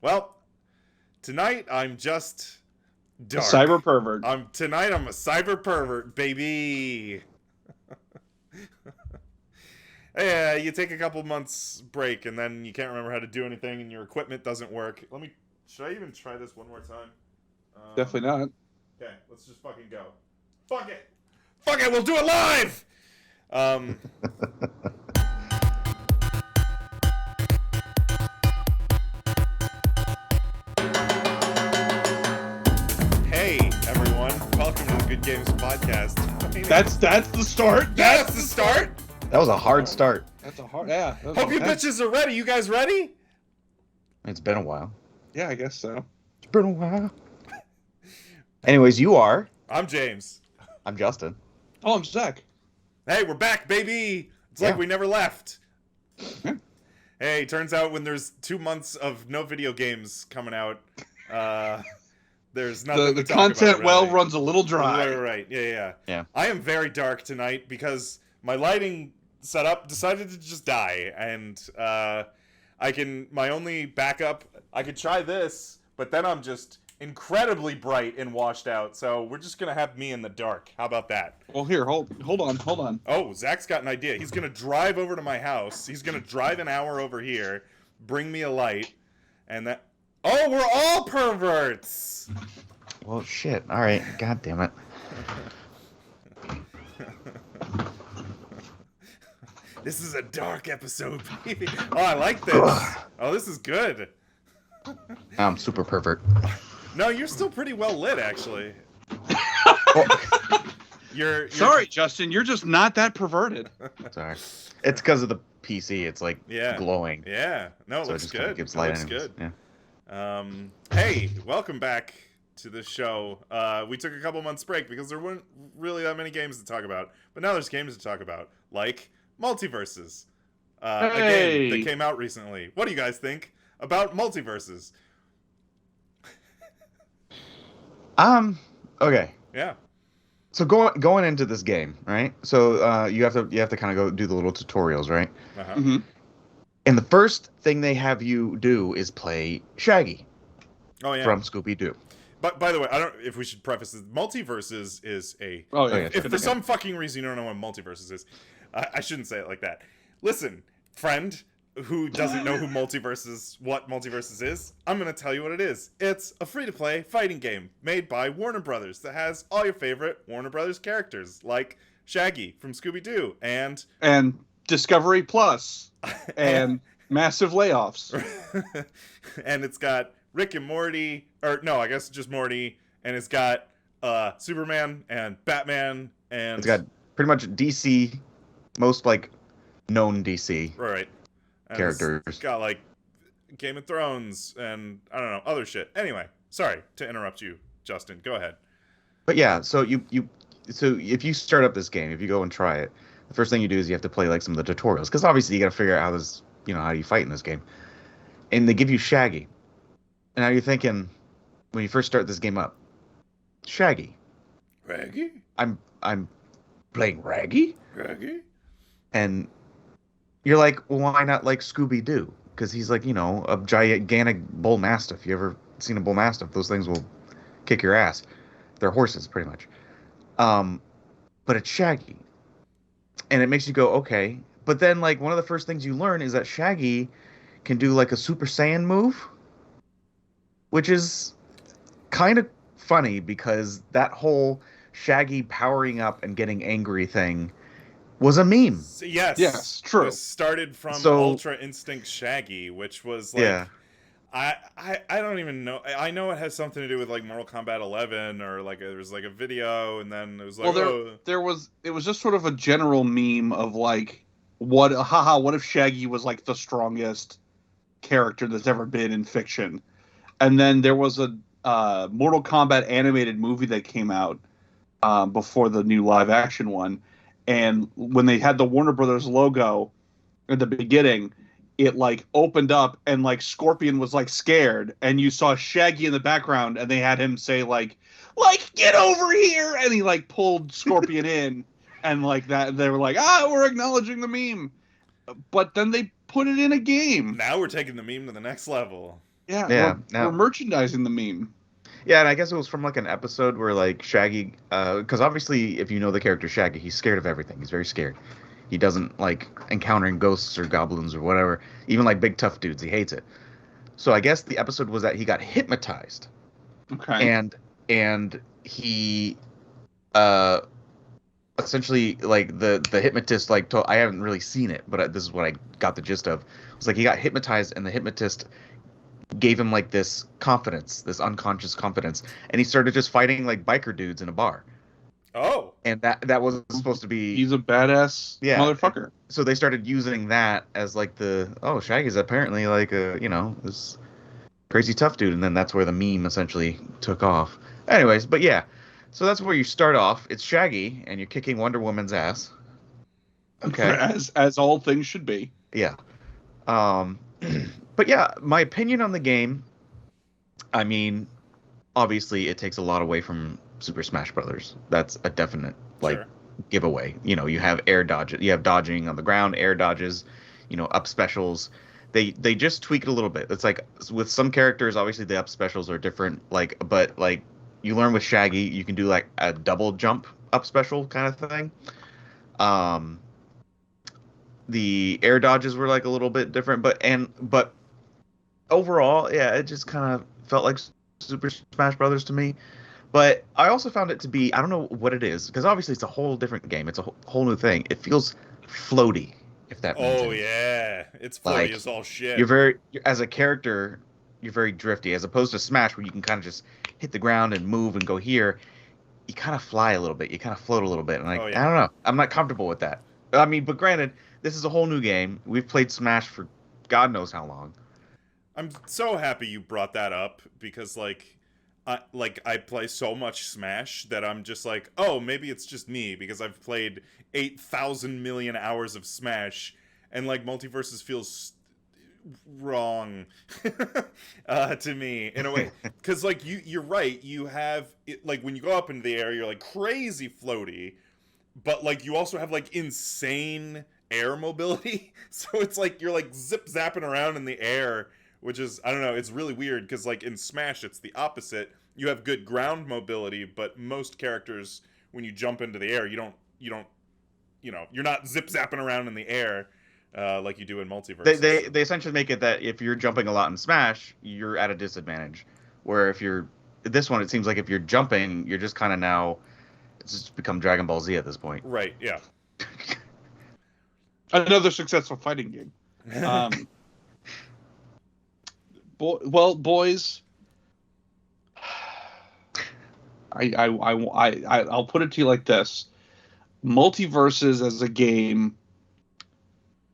Well, tonight I'm just A dark. cyber pervert. Tonight I'm a cyber pervert, baby. Yeah, you take a couple months break and then you can't remember how to do anything and your equipment doesn't work. Should I even try this one more time? Definitely not. Okay, let's just fucking go. Fuck it. Fuck it, we'll do it live. Um. Hey everyone, welcome to the Good Games Podcast. That's the start. That's the start. That was a hard start. That's a hard. Yeah. that was Hope you intense. bitches are ready. You guys ready? It's been a while. Yeah, I guess so. It's been a while. Anyways, you are. I'm James. I'm Justin. Oh, I'm Zach. Hey, we're back, baby. It's like we never left. Hey, turns out when there's 2 months of no video games coming out, there's nothing The to talk content about, really. runs a little dry. Right. Yeah. I am very dark tonight because my lighting setup decided to just die, and my only backup, I could try this, but then I'm just incredibly bright and washed out, so we're just gonna have me in the dark. How about that? Well, here, hold on. Oh, Zach's got an idea. He's gonna drive over to my house. He's gonna drive an hour over here, bring me a light, and that. Oh, we're all perverts. Well, shit. All right. God damn it. This is a dark episode, baby. Oh, I like this. Oh, this is good. I'm super pervert. No, you're still pretty well lit, actually. You're Sorry, Justin. You're just not that perverted. Sorry. It's because of the PC. It's like glowing. Yeah. No, it So it looks just kinda good. gives It light looks anyways. good. Yeah. Hey, welcome back to the show. We took a couple months break because there weren't really that many games to talk about, but now there's games to talk about, like MultiVersus, a game that came out recently. What do you guys think about MultiVersus? Okay. Yeah. So going into this game, right? So you have to kind of go do the little tutorials, right? Uh-huh. Mm-hmm. And the first thing they have you do is play Shaggy Oh yeah. from Scooby-Doo. But by the way, I don't. If we should preface this, MultiVersus is a. Oh yeah. Okay. If for some fucking reason you don't know what MultiVersus is, I shouldn't say it like that. Listen, friend who doesn't know what MultiVersus is, I'm gonna tell you what it is. It's a free-to-play fighting game made by Warner Brothers that has all your favorite Warner Brothers characters, like Shaggy from Scooby-Doo and Discovery Plus and massive layoffs. and it's got Rick and Morty, or no, I guess just Morty, and it's got Superman and Batman, and It's got pretty much DC, most like known DC right. And characters. It's got like Game of Thrones and I don't know, other shit. Anyway, sorry to interrupt you, Justin. Go ahead. But yeah, so so if you start up this game, if you go and try it, the first thing you do is you have to play like some of the tutorials, because obviously you got to figure out how you fight in this game. And they give you Shaggy. And now you're thinking, when you first start this game up, Shaggy. Raggy? I'm playing Raggy? Raggy? And you're like, well, why not like Scooby-Doo? Because he's like, a gigantic bull mastiff. You ever seen a bull mastiff? Those things will kick your ass. They're horses, pretty much. But it's Shaggy. And it makes you go, okay. But then, like, one of the first things you learn is that Shaggy can do, like, a Super Saiyan move. Which is kind of funny, because that whole Shaggy powering up and getting angry thing was a meme. Yes, true. It was started from So- Ultra Instinct Shaggy, which was like, Yeah. I don't even know. I know it has something to do with like Mortal Kombat 11, or like there was like a video, and then it was like, It was just sort of a general meme of like, what if Shaggy was like the strongest character that's ever been in fiction. And then there was a Mortal Kombat animated movie that came out before the new live action one. And when they had the Warner Brothers logo at the beginning, it like opened up and like Scorpion was like scared, and you saw Shaggy in the background, and they had him say like get over here, and he like pulled Scorpion in, and like that they were like, we're acknowledging the meme. But then they put it in a game. now we're taking the meme to the next level. Yeah, we're merchandising the meme. Yeah, and I guess it was from like an episode where like Shaggy, because obviously if you know the character Shaggy, he's scared of everything. He's very scared. He doesn't like encountering ghosts or goblins or whatever. Even like big tough dudes, he hates it. So I guess the episode was that he got hypnotized, Okay. and he, uh, essentially like the hypnotist like told, I haven't really seen it, but this is what I got the gist of. It was like he got hypnotized, and the hypnotist gave him like this confidence, this unconscious confidence, and he started just fighting like biker dudes in a bar. Oh. And that was supposed to be, He's a badass motherfucker. so they started using that as like Shaggy's apparently like this crazy tough dude, and then that's where the meme essentially took off. Anyways, but yeah, so that's where you start off. It's Shaggy, and you're kicking Wonder Woman's ass. Okay, as all things should be. Yeah. But yeah, my opinion on the game, I mean, obviously it takes a lot away from Super Smash Brothers. That's a definite giveaway. You have air dodge, you have dodging on the ground, air dodges, up specials. They just tweak it a little bit. It's like with some characters, obviously the up specials are different. But you learn with Shaggy, you can do like a double jump up special kind of thing. The air dodges were like a little bit different, but overall, yeah, it just kind of felt like Super Smash Brothers to me. But I also found it to be, I don't know what it is, because obviously it's a whole different game. It's a whole new thing. It feels floaty, if that means anything. Yeah, it's floaty as all shit. As a character, you're very drifty, as opposed to Smash, where you can kind of just hit the ground and move and go here. You kind of fly a little bit. You kind of float a little bit. And I don't know. I'm not comfortable with that. I mean, but granted, this is a whole new game. We've played Smash for God knows how long. I'm so happy you brought that up, because I play so much Smash that I'm just like, oh, maybe it's just me, because I've played 8,000 million hours of Smash, and like MultiVersus feels wrong to me in a way, because like you're right, you have it, like when you go up into the air, you're like crazy floaty, but like you also have like insane air mobility, so it's like you're like zip zapping around in the air, which is, I don't know, it's really weird, because like in Smash it's the opposite. You have good ground mobility, but most characters, when you jump into the air, you're not zip zapping around in the air like you do in MultiVersus. They essentially make it that if you're jumping a lot in Smash, you're at a disadvantage. Where if you're this one, it seems like if you're jumping, you're just kind of now, it's just become Dragon Ball Z at this point. Right? Yeah. Another successful fighting game. Boys, I'll put it to you like this: MultiVersus as a game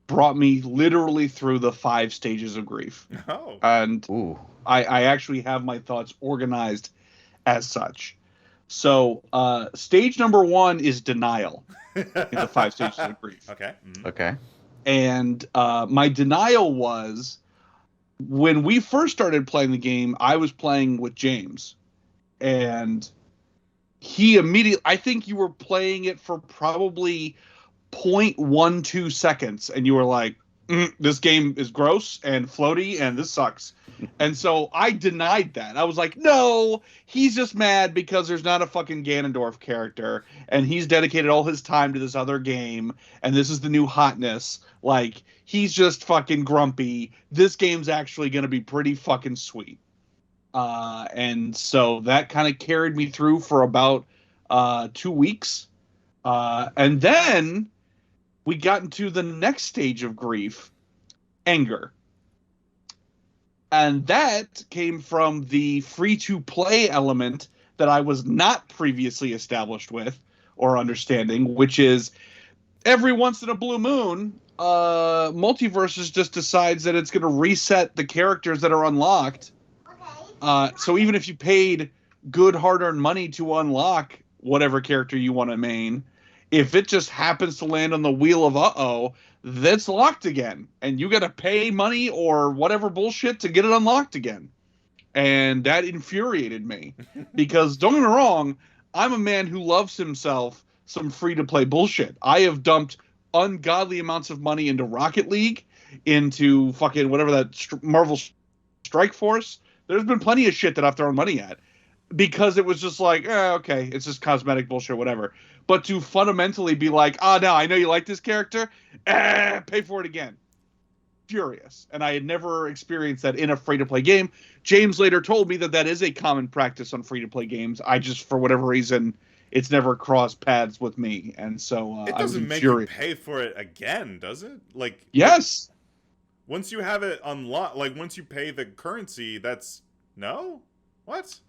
brought me literally through the 5 stages of grief. Oh. And I actually have my thoughts organized as such. So stage number 1 is denial in the 5 stages of grief. Okay. Mm-hmm. Okay. And my denial was, when we first started playing the game, I was playing with James, and he immediately, I think you were playing it for probably 0.12 seconds, and you were like, this game is gross and floaty and this sucks. And so I denied that. I was like, no, he's just mad because there's not a fucking Ganondorf character, and he's dedicated all his time to this other game, and this is the new hotness. Like, he's just fucking grumpy. This game's actually going to be pretty fucking sweet. And so that kind of carried me through for about 2 weeks. And then we got into the next stage of grief, anger. And that came from the free-to-play element that I was not previously established with or understanding, which is every once in a blue moon, MultiVersus just decides that it's going to reset the characters that are unlocked. So even if you paid good hard-earned money to unlock whatever character you want to main, if it just happens to land on the wheel of that's locked again, and you got to pay money or whatever bullshit to get it unlocked again. And that infuriated me, because don't get me wrong, I'm a man who loves himself some free-to-play bullshit. I have dumped ungodly amounts of money into Rocket League, into fucking whatever that Marvel Strike Force. There's been plenty of shit that I've thrown money at because it was just like, okay, it's just cosmetic bullshit, whatever. But to fundamentally be like, no, I know you like this character, pay for it again. Furious. And I had never experienced that in a free-to-play game. James later told me that is a common practice on free-to-play games. I just, for whatever reason, it's never crossed paths with me. And so it I was doesn't make infuriated. you pay for it again, does it? Like, yes. Once you have it unlocked, like once you pay the currency, that's no? What?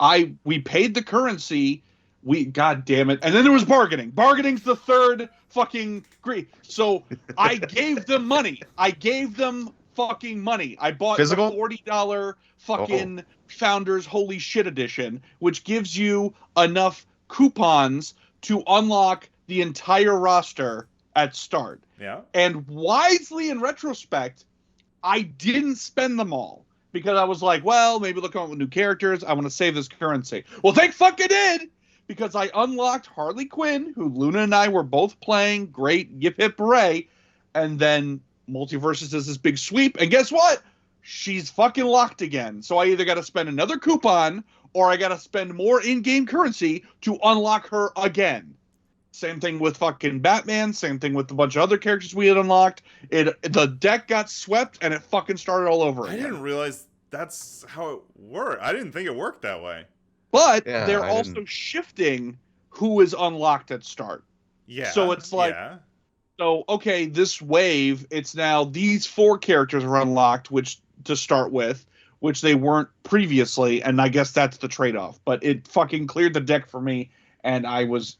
We paid the currency. God damn it. And then there was bargaining. Bargaining's the third fucking greed. So I gave them money. I gave them fucking money. I bought Physical? the $40 fucking Founders Holy Shit Edition, which gives you enough coupons to unlock the entire roster at start. Yeah. And wisely in retrospect, I didn't spend them all. Because I was like, well, maybe look at new characters. I want to save this currency. Well, thank fuck I did! Because I unlocked Harley Quinn, who Luna and I were both playing. Great, yip hip hooray. And then MultiVersus does this big sweep. And guess what? She's fucking locked again. So I either got to spend another coupon or I got to spend more in-game currency to unlock her again. Same thing with fucking Batman. Same thing with a bunch of other characters we had unlocked. The deck got swept and it fucking started all over again. I didn't realize that's how it worked. I didn't think it worked that way. But they're also shifting who is unlocked at start. Yeah. So it's like, so okay, this wave, it's now these 4 characters are unlocked, which to start with, which they weren't previously, and I guess that's the trade-off. But it fucking cleared the deck for me, and I was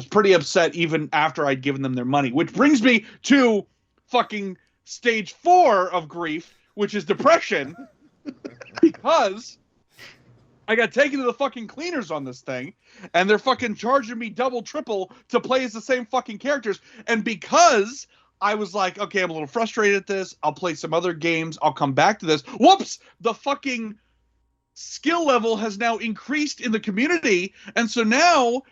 pretty upset even after I'd given them their money. Which brings me to fucking stage 4 of grief, which is depression, because I got taken to the fucking cleaners on this thing, and they're fucking charging me double, triple to play as the same fucking characters. And because I was like, okay, I'm a little frustrated at this. I'll play some other games. I'll come back to this. Whoops! The fucking skill level has now increased in the community, and so now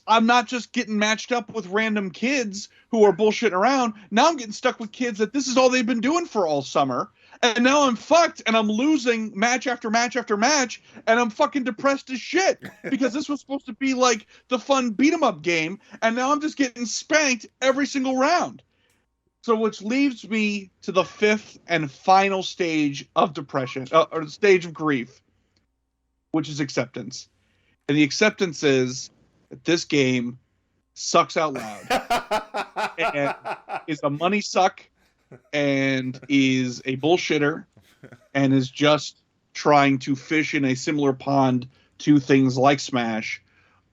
I'm not just getting matched up with random kids who are bullshitting around. Now I'm getting stuck with kids that this is all they've been doing for all summer. And now I'm fucked, and I'm losing match after match after match, and I'm fucking depressed as shit because this was supposed to be like the fun beat-em-up game, and now I'm just getting spanked every single round. So which leaves me to the 5th and final stage of depression, or the stage of grief, which is acceptance. And the acceptance is that this game sucks out loud and is a money suck and is a bullshitter and is just trying to fish in a similar pond to things like Smash,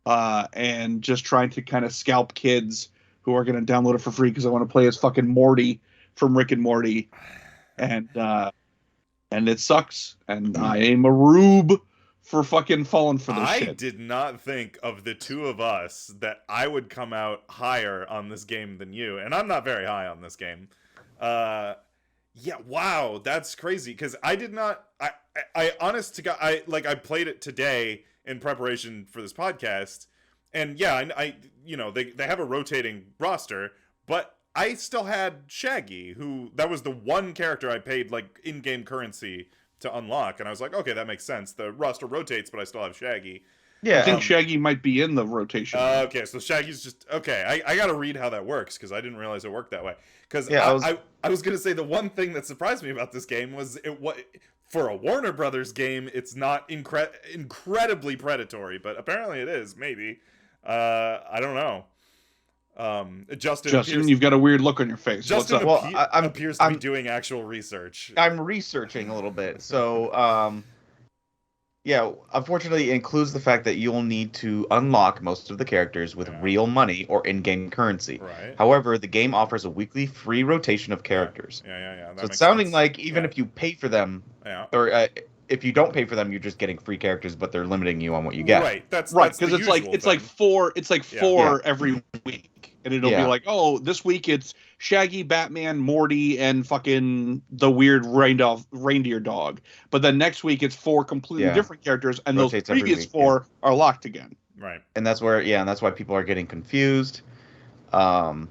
and just trying to kind of scalp kids who are going to download it for free because I want to play as fucking Morty from Rick and Morty, and it sucks, and I am a rube for fucking falling for this shit. I did not think of the two of us that I would come out higher on this game than you, and I'm not very high on this game. Yeah, wow, that's crazy, because I did not, I honest to God, I played it today in preparation for this podcast, and yeah, I you know, they have a rotating roster, but I still had Shaggy, that was the one character I paid, like, in-game currency to unlock, and I was like, okay, that makes sense. The roster rotates, but I still have Shaggy. Yeah, I think Shaggy might be in the rotation. Okay, so Shaggy's just okay. I gotta read how that works because I didn't realize it worked that way. Because I was gonna say the one thing that surprised me about this game was for a Warner Brothers game, it's not incredibly predatory, but apparently it is. Maybe I don't know. Justin, you've got a weird look on your face. Justin What's up? appears to be doing actual research. I'm researching a little bit, so yeah, unfortunately, it includes the fact that you'll need to unlock most of the characters with real money or in-game currency. Right. However, the game offers a weekly free rotation of characters. Yeah. So it's sounding like even if you pay for them, or if you don't pay for them, you're just getting free characters, but they're limiting you on what you get. Right. That's because it's like four every week, and it'll be like, oh, this week it's Shaggy, Batman, Morty, and fucking the weird reindeer dog. But then next week it's 4 completely different characters, and rotates those previous 4 are locked again. Right. And that's why people are getting confused. Well,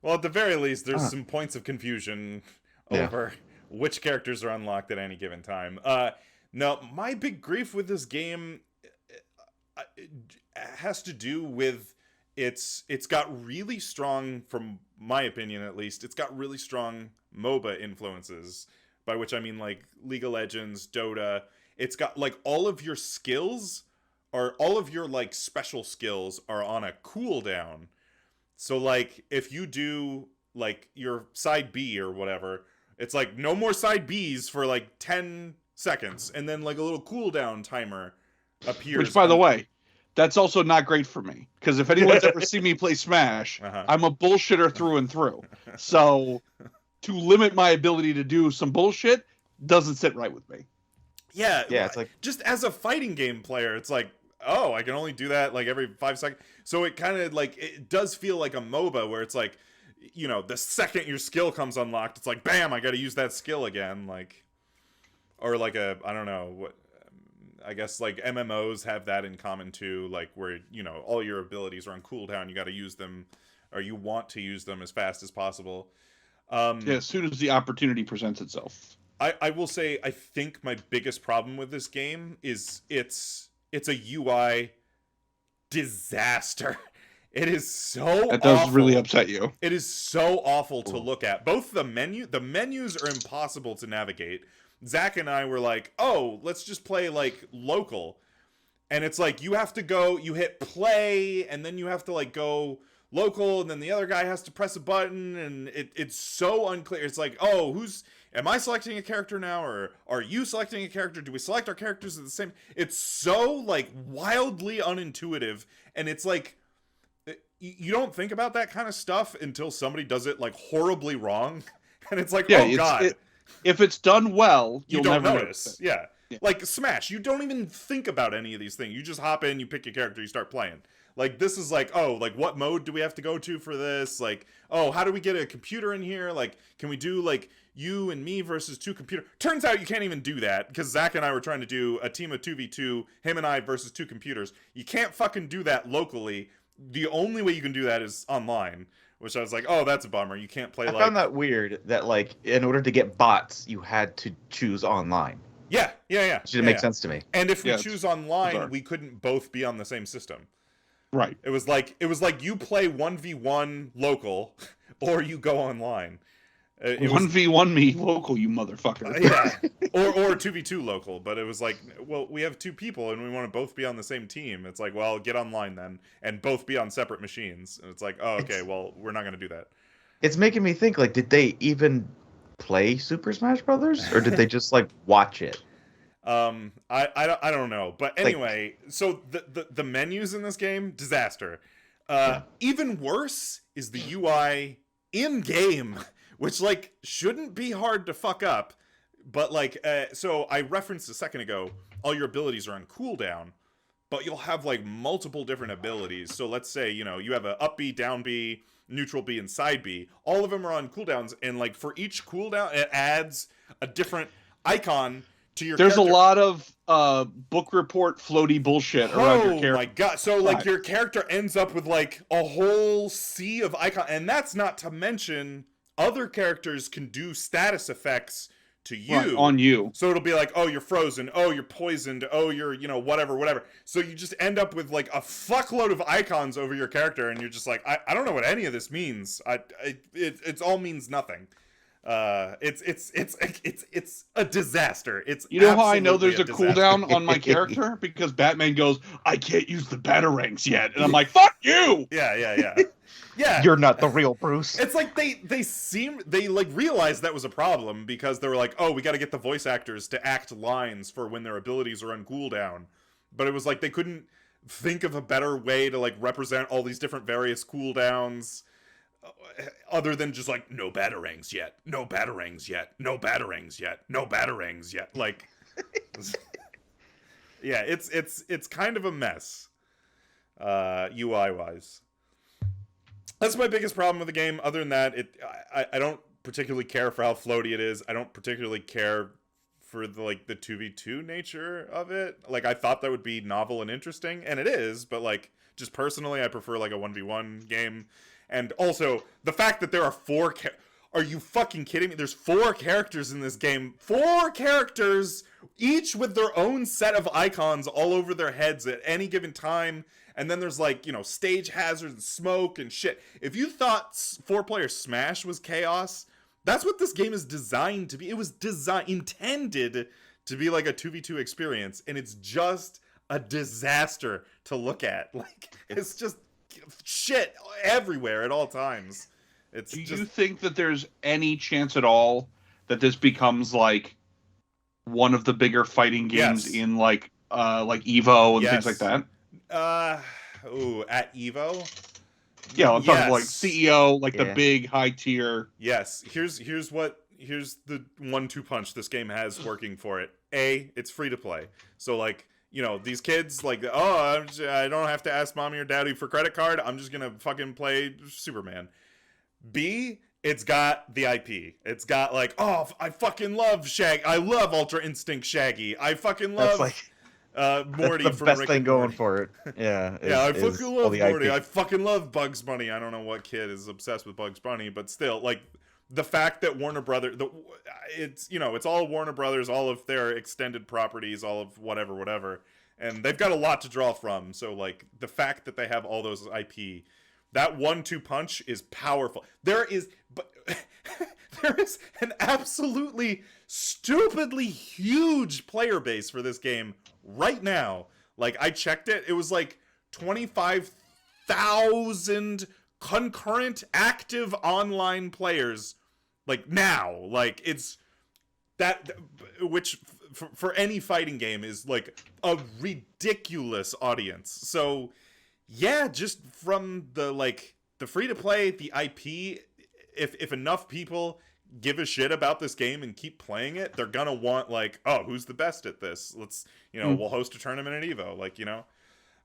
at the very least, there's some points of confusion over which characters are unlocked at any given time. No, my big grief with this game has to do with it's got really strong, from my opinion at least, it's got really strong MOBA influences, by which I mean like League of Legends, Dota. It's got like all of your skills are all of your like special skills are on a cooldown. So like if you do like your side B or whatever, it's like no more side Bs for like 10 seconds, and then like a little cooldown timer appears. Which, by the way, that's also not great for me, because if anyone's ever seen me play Smash, I'm a bullshitter through and through. So to limit my ability to do some bullshit doesn't sit right with me. Yeah, it's like, just as a fighting game player, it's like, oh, I can only do that like every 5 seconds. So it kind of like, it does feel like a MOBA where it's like, you know, the second your skill comes unlocked, it's like, bam, I got to use that skill again. Like, or like I don't know what, I guess like MMOs have that in common too, like where, you know, all your abilities are on cooldown, you got to use them, or you want to use them as fast as possible. Yeah, as soon as the opportunity presents itself. I will say, I think my biggest problem with this game is it's a UI disaster. It is so That does awful. really upset you. It is so awful to look at. Both the menus are impossible to navigate. Zach and I were like, oh, let's just play like local. And it's like, you have to go, you hit play, and then you have to like go local, and then the other guy has to press a button, and it's so unclear. It's like, oh, am I selecting a character now, or are you selecting a character? Do we select our characters at the same? It's so like wildly unintuitive, and it's like, you don't think about that kind of stuff until somebody does it like horribly wrong. And it's like, oh god. If it's done well, you you'll don't never notice. Yeah. Like Smash, you don't even think about any of these things. You just hop in, you pick your character, you start playing. Like, this is like, oh, like, what mode do we have to go to for this? Like, oh, how do we get a computer in here? Like, can we do, like, you and me versus 2 computer? Turns out you can't even do that, because Zach and I were trying to do a team of 2v2, him and I versus 2 computers. You can't fucking do that locally. The only way you can do that is online, which I was like, oh, that's a bummer. You can't play, I found that weird, that, like, in order to get bots, you had to choose online. Yeah. Which didn't make sense to me. And if we choose online, bizarre. we couldn't both be on the same system. Right. It was like you play 1v1 local, or you go online. 1v1 me local, you motherfucker. Yeah. Or 2v2 local, but it was like, well, we have 2 people and we want to both be on the same team. It's like, well, get online then, and both be on separate machines. And it's like, oh, okay, well, we're not going to do that. It's making me think, like, did they even play Super Smash Brothers, or did they just like watch it? I don't know, but anyway, so the menus in this game, disaster. Even worse is the UI in game, which like shouldn't be hard to fuck up, but like so I referenced a second ago, all your abilities are on cooldown, but you'll have like multiple different abilities. So let's say, you know, you have a up B, down B, neutral B, and side B. All of them are on cooldowns, and like for each cooldown, it adds a different icon to your There's character. a lot of book report floaty bullshit around your character. Oh my god. So like your character ends up with like a whole sea of icons, and that's not to mention other characters can do status effects to you. Right, on you. So it'll be like, oh, you're frozen, oh, you're poisoned, oh, you're, you know, whatever. So you just end up with like a fuckload of icons over your character, and you're just like, I don't know what any of this means. It all means nothing. It's a disaster. It's, you know how I know there's a disaster. cooldown on my character? Because Batman goes, I can't use the batarangs yet. And I'm like, fuck you! Yeah. Yeah. You're not the real Bruce. It's like they like realized that was a problem, because they were like, oh, we got to get the voice actors to act lines for when their abilities are on cooldown. But it was like they couldn't think of a better way to like represent all these different various cooldowns, other than just like, no batarangs yet, no batarangs yet, no batarangs yet, no batarangs yet. Like, yeah, it's kind of a mess, UI wise. That's my biggest problem with the game. Other than that, I don't particularly care for how floaty it is. I don't particularly care for the 2v2 nature of it. Like, I thought that would be novel and interesting, and it is, but like, just personally, I prefer like a 1v1 game. And also the fact that there are Are you fucking kidding me? There's 4 characters in this game. 4 characters, each with their own set of icons all over their heads at any given time. And then there's like, stage hazards and smoke and shit. If you thought 4-player Smash was chaos, that's what this game is designed to be. It was intended to be like a 2v2 experience, and it's just a disaster to look at. Like, it's just shit everywhere at all times. Do you think that there's any chance at all that this becomes like one of the bigger fighting games in like Evo and things like that? At Evo? Yeah, I'm talking like CEO, like the big high tier. Yes. Here's the 1-2 punch this game has working for it. A, it's free to play. So like, these kids like, I don't have to ask mommy or daddy for credit card. I'm just gonna fucking play Superman. B, it's got the IP. It's got like, I fucking love Shaggy. I love Ultra Instinct Shaggy. I fucking love Morty. That's the from best Rick thing and going Morty. for it. Yeah. I fucking love Morty. IP. I fucking love Bugs Bunny. I don't know what kid is obsessed with Bugs Bunny, but still, like, the fact that Warner Brothers, it's all Warner Brothers, all of their extended properties, all of whatever, and they've got a lot to draw from. So like the fact that they have all those IP, that 1-2 punch is powerful. There is an absolutely stupidly huge player base for this game right now. Like, I checked it. It was like 25,000 concurrent active online players. Like, now. Like, it's that, which for any fighting game is like a ridiculous audience. So yeah, just from the free to play, the IP, if enough people give a shit about this game and keep playing it, they're gonna want like, who's the best at this? Let's, we'll host a tournament at Evo. Like,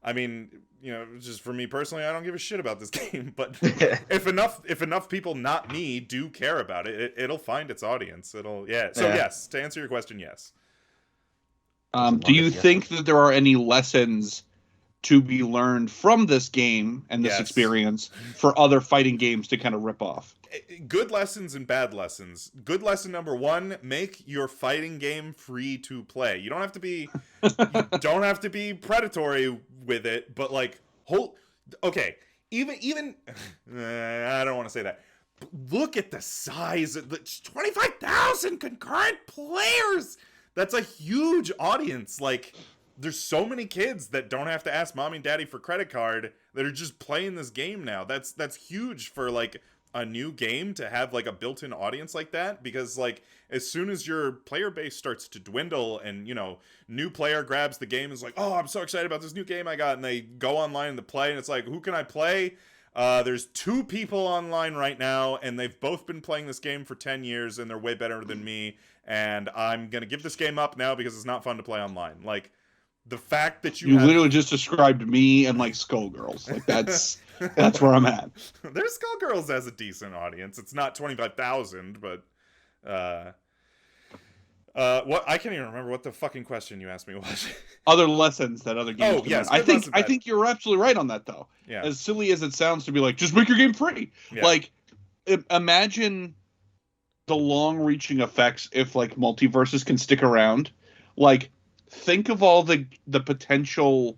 I mean, just for me personally, I don't give a shit about this game, but if enough people, not me, do care about it, it'll find its audience. So yes, to answer your question, yes. Do you think that there are any lessons to be learned from this game and this experience for other fighting games to kind of rip off? Good lessons and bad lessons. Good lesson number 1: make your fighting game free to play. You don't have to be predatory with it, but like even I don't want to say that. But look at the size of the 25,000 concurrent players. That's a huge audience. Like, there's so many kids that don't have to ask mommy and daddy for credit card that are just playing this game now. That's huge for like a new game to have like a built-in audience like that, because like as soon as your player base starts to dwindle and new player grabs the game and is like, I'm so excited about this new game I got, and they go online to play and it's like, who can I play? There's 2 people online right now and they've both been playing this game for 10 years and they're way better than me, and I'm gonna give this game up now because it's not fun to play online. Like, the fact that you literally just described me and like Skullgirls. Like, that's where I'm at. There's Skullgirls as a decent audience. It's not 25,000, but what, I can't even remember what the fucking question you asked me was. Other lessons that other games. Oh yes, I think you're absolutely right on that though. Yeah. As silly as it sounds to be like, just make your game free. Yeah. Like, imagine the long-reaching effects if like MultiVersus can stick around. Like, think of all the potential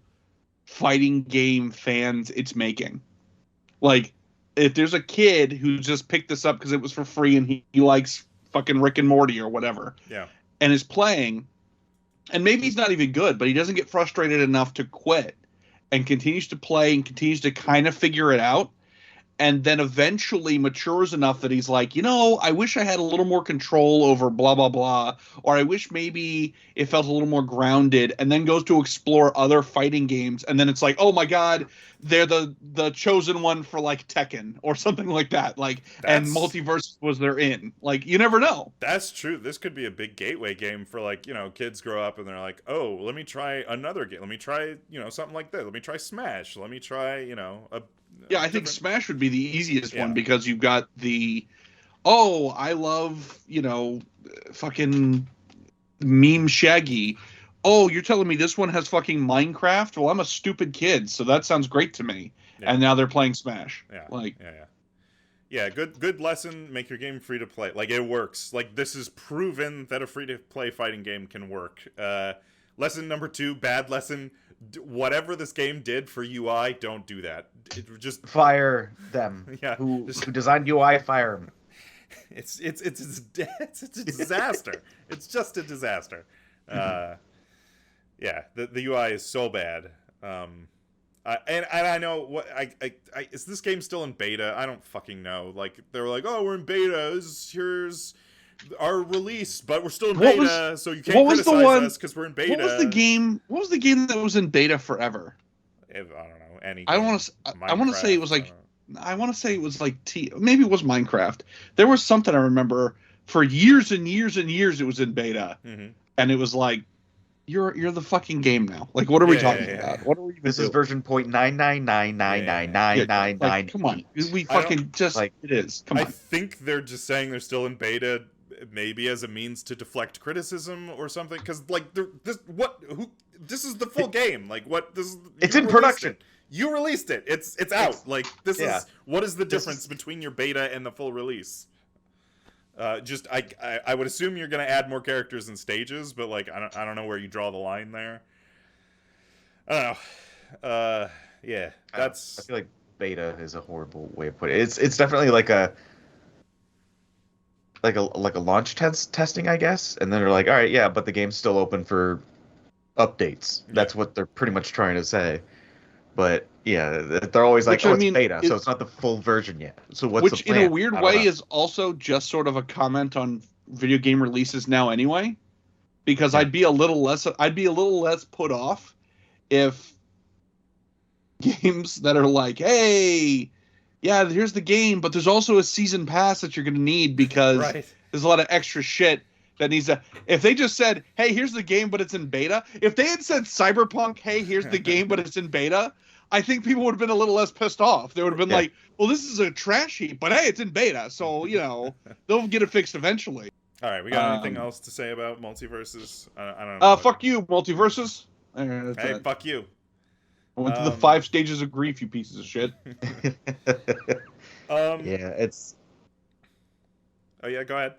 fighting game fans it's making. Like, if there's a kid who just picked this up because it was for free and he likes fucking Rick and Morty or whatever, and is playing, and maybe he's not even good, but he doesn't get frustrated enough to quit and continues to play and continues to kind of figure it out, and then eventually matures enough that he's like, I wish I had a little more control over blah, blah, blah, or I wish maybe it felt a little more grounded, and then goes to explore other fighting games, and then it's like, oh my god, they're the chosen one for like Tekken or something like that. Like, and MultiVersus was their in. Like, you never know. That's true. This could be a big gateway game for like, kids grow up and they're like, oh, let me try another game. Let me try, something like that. Let me try Smash. Let me try, I think Smash would be the easiest one, because you've got the, I love, fucking meme Shaggy. Oh, you're telling me this one has fucking Minecraft? Well, I'm a stupid kid, so that sounds great to me. Yeah. And now they're playing Smash. Yeah. Like, Yeah, good lesson. Make your game free to play. Like, it works. Like, this is proven that a free to play fighting game can work. Lesson number 2, bad lesson. Whatever this game did for UI, don't do that. It just Fire them. Yeah, Who designed UI? Fire them. It's a disaster. It's just a disaster. Yeah, the UI is so bad. And I know what is this game still in beta? I don't fucking know. Like, they were like, oh, we're in beta. Here's our release, but we're still in beta, so you can't criticize us because we're in beta. What was the game? What was the game that was in beta forever? I don't know. Any. I want to say it was like. I want to say it was like maybe it was Minecraft. There was something I remember for years and years and years. It was in beta, and it was like, you're the fucking game now. Like, what are we talking about? What are we? This is version .999999999. Come on, we fucking just like it is. Come on. I think they're just saying they're still in beta, maybe as a means to deflect criticism or something. Because like, this is the full game. Like, what this is? It's in production. You released it. It's out. Like, this is what is the difference between your beta and the full release? Just I would assume you're gonna add more characters and stages, but like I don't know where you draw the line there. I don't know. Yeah, that's. I feel like beta is a horrible way of putting it. It's definitely like a launch testing, I guess. And then they're like, all right, yeah, but the game's still open for updates. That's what they're pretty much trying to say. But yeah, they're always like, it's beta, so it's not the full version yet. So what's the plan? Which in a weird way is also just sort of a comment on video game releases now anyway. Because I'd be a little less put off if games that are like, hey, yeah, here's the game, but there's also a season pass that you're going to need because there's a lot of extra shit that needs to. If they just said, hey, here's the game, but it's in beta. If they had said Cyberpunk, hey, here's the game, but it's in beta, I think people would have been a little less pissed off. They would have been like, well, this is a trash heap, but hey, it's in beta. So, they'll get it fixed eventually. All right, we got anything else to say about MultiVersus? I don't know. Fuck you, MultiVersus. Hey, fuck you. I went through the 5 stages of grief, you pieces of shit. Yeah, it's. Oh yeah, go ahead.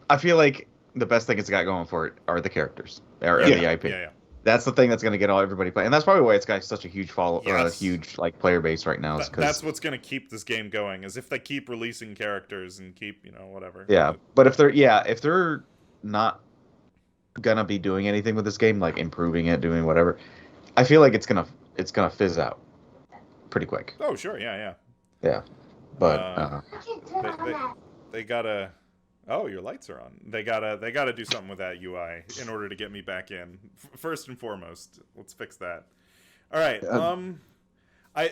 I feel like the best thing it's got going for it are the characters or the IP. Yeah. That's the thing that's going to get everybody playing, and that's probably why it's got such a huge huge like player base right now. That's what's going to keep this game going, is if they keep releasing characters and keep whatever. Yeah, but if they're not gonna be doing anything with this game, like improving it, doing whatever, I feel like it's gonna fizz out pretty quick. Oh sure, yeah. But they gotta. Oh, your lights are on. They gotta do something with that UI in order to get me back in. First and foremost, let's fix that. All right.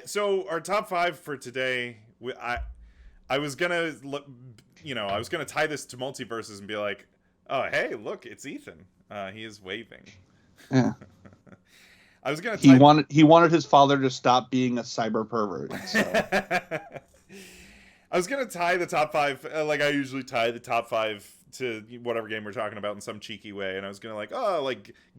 So our top 5 for today. I was gonna tie this to MultiVersus and be like, oh hey, look, it's Ethan. He is waving. Yeah. I was gonna. He wanted his father to stop being a cyber pervert. So. I was gonna tie the top 5, like I usually tie the top 5 to whatever game we're talking about in some cheeky way, and I was gonna like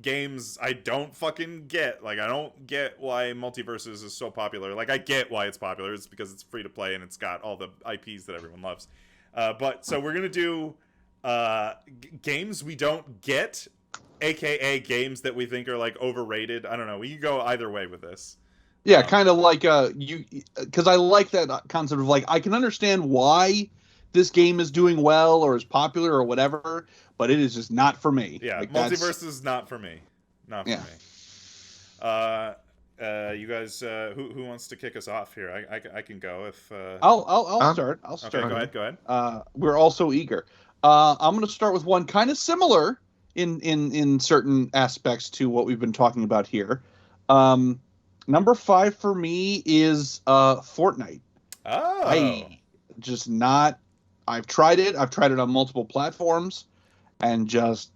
games I don't fucking get. Like, I don't get why MultiVersus is so popular. Like, I get why it's popular. It's because it's free to play and it's got all the IPs that everyone loves. But so we're gonna do games we don't get, aka games that we think are like overrated. I don't know. We can go either way with this. Yeah, kind of like because I like that concept of like, I can understand why this game is doing well or is popular or whatever, but it is just not for me. Yeah, like, MultiVersus is not for me. Not for me. You guys, who wants to kick us off here? I can go if. I'll start. I'll start. Okay, go ahead. We're all so eager. I'm going to start with one kind of similar in certain aspects to what we've been talking about here. Number 5 for me is Fortnite. Oh. I've tried it. I've tried it on multiple platforms, and just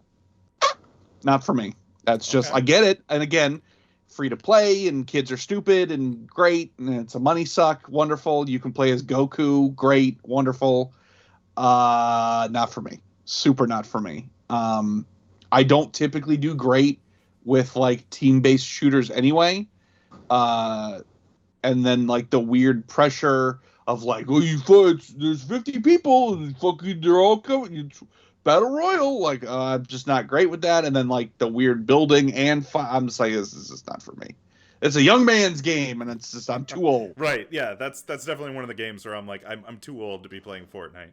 not for me. That's just, I get it. And again, free to play, and kids are stupid and great, and it's a money suck. Wonderful. You can play as Goku. Great. Wonderful. Not for me. Super not for me. I don't typically do great with like team-based shooters anyway. And then like the weird pressure of like, oh, you fight, there's 50 people and fucking they're all coming. Battle Royal, like I'm just not great with that. And then like the weird building and I'm just like, this is just not for me. It's a young man's game, and it's just I'm too old. Right? Yeah, that's definitely one of the games where I'm like, I'm too old to be playing Fortnite.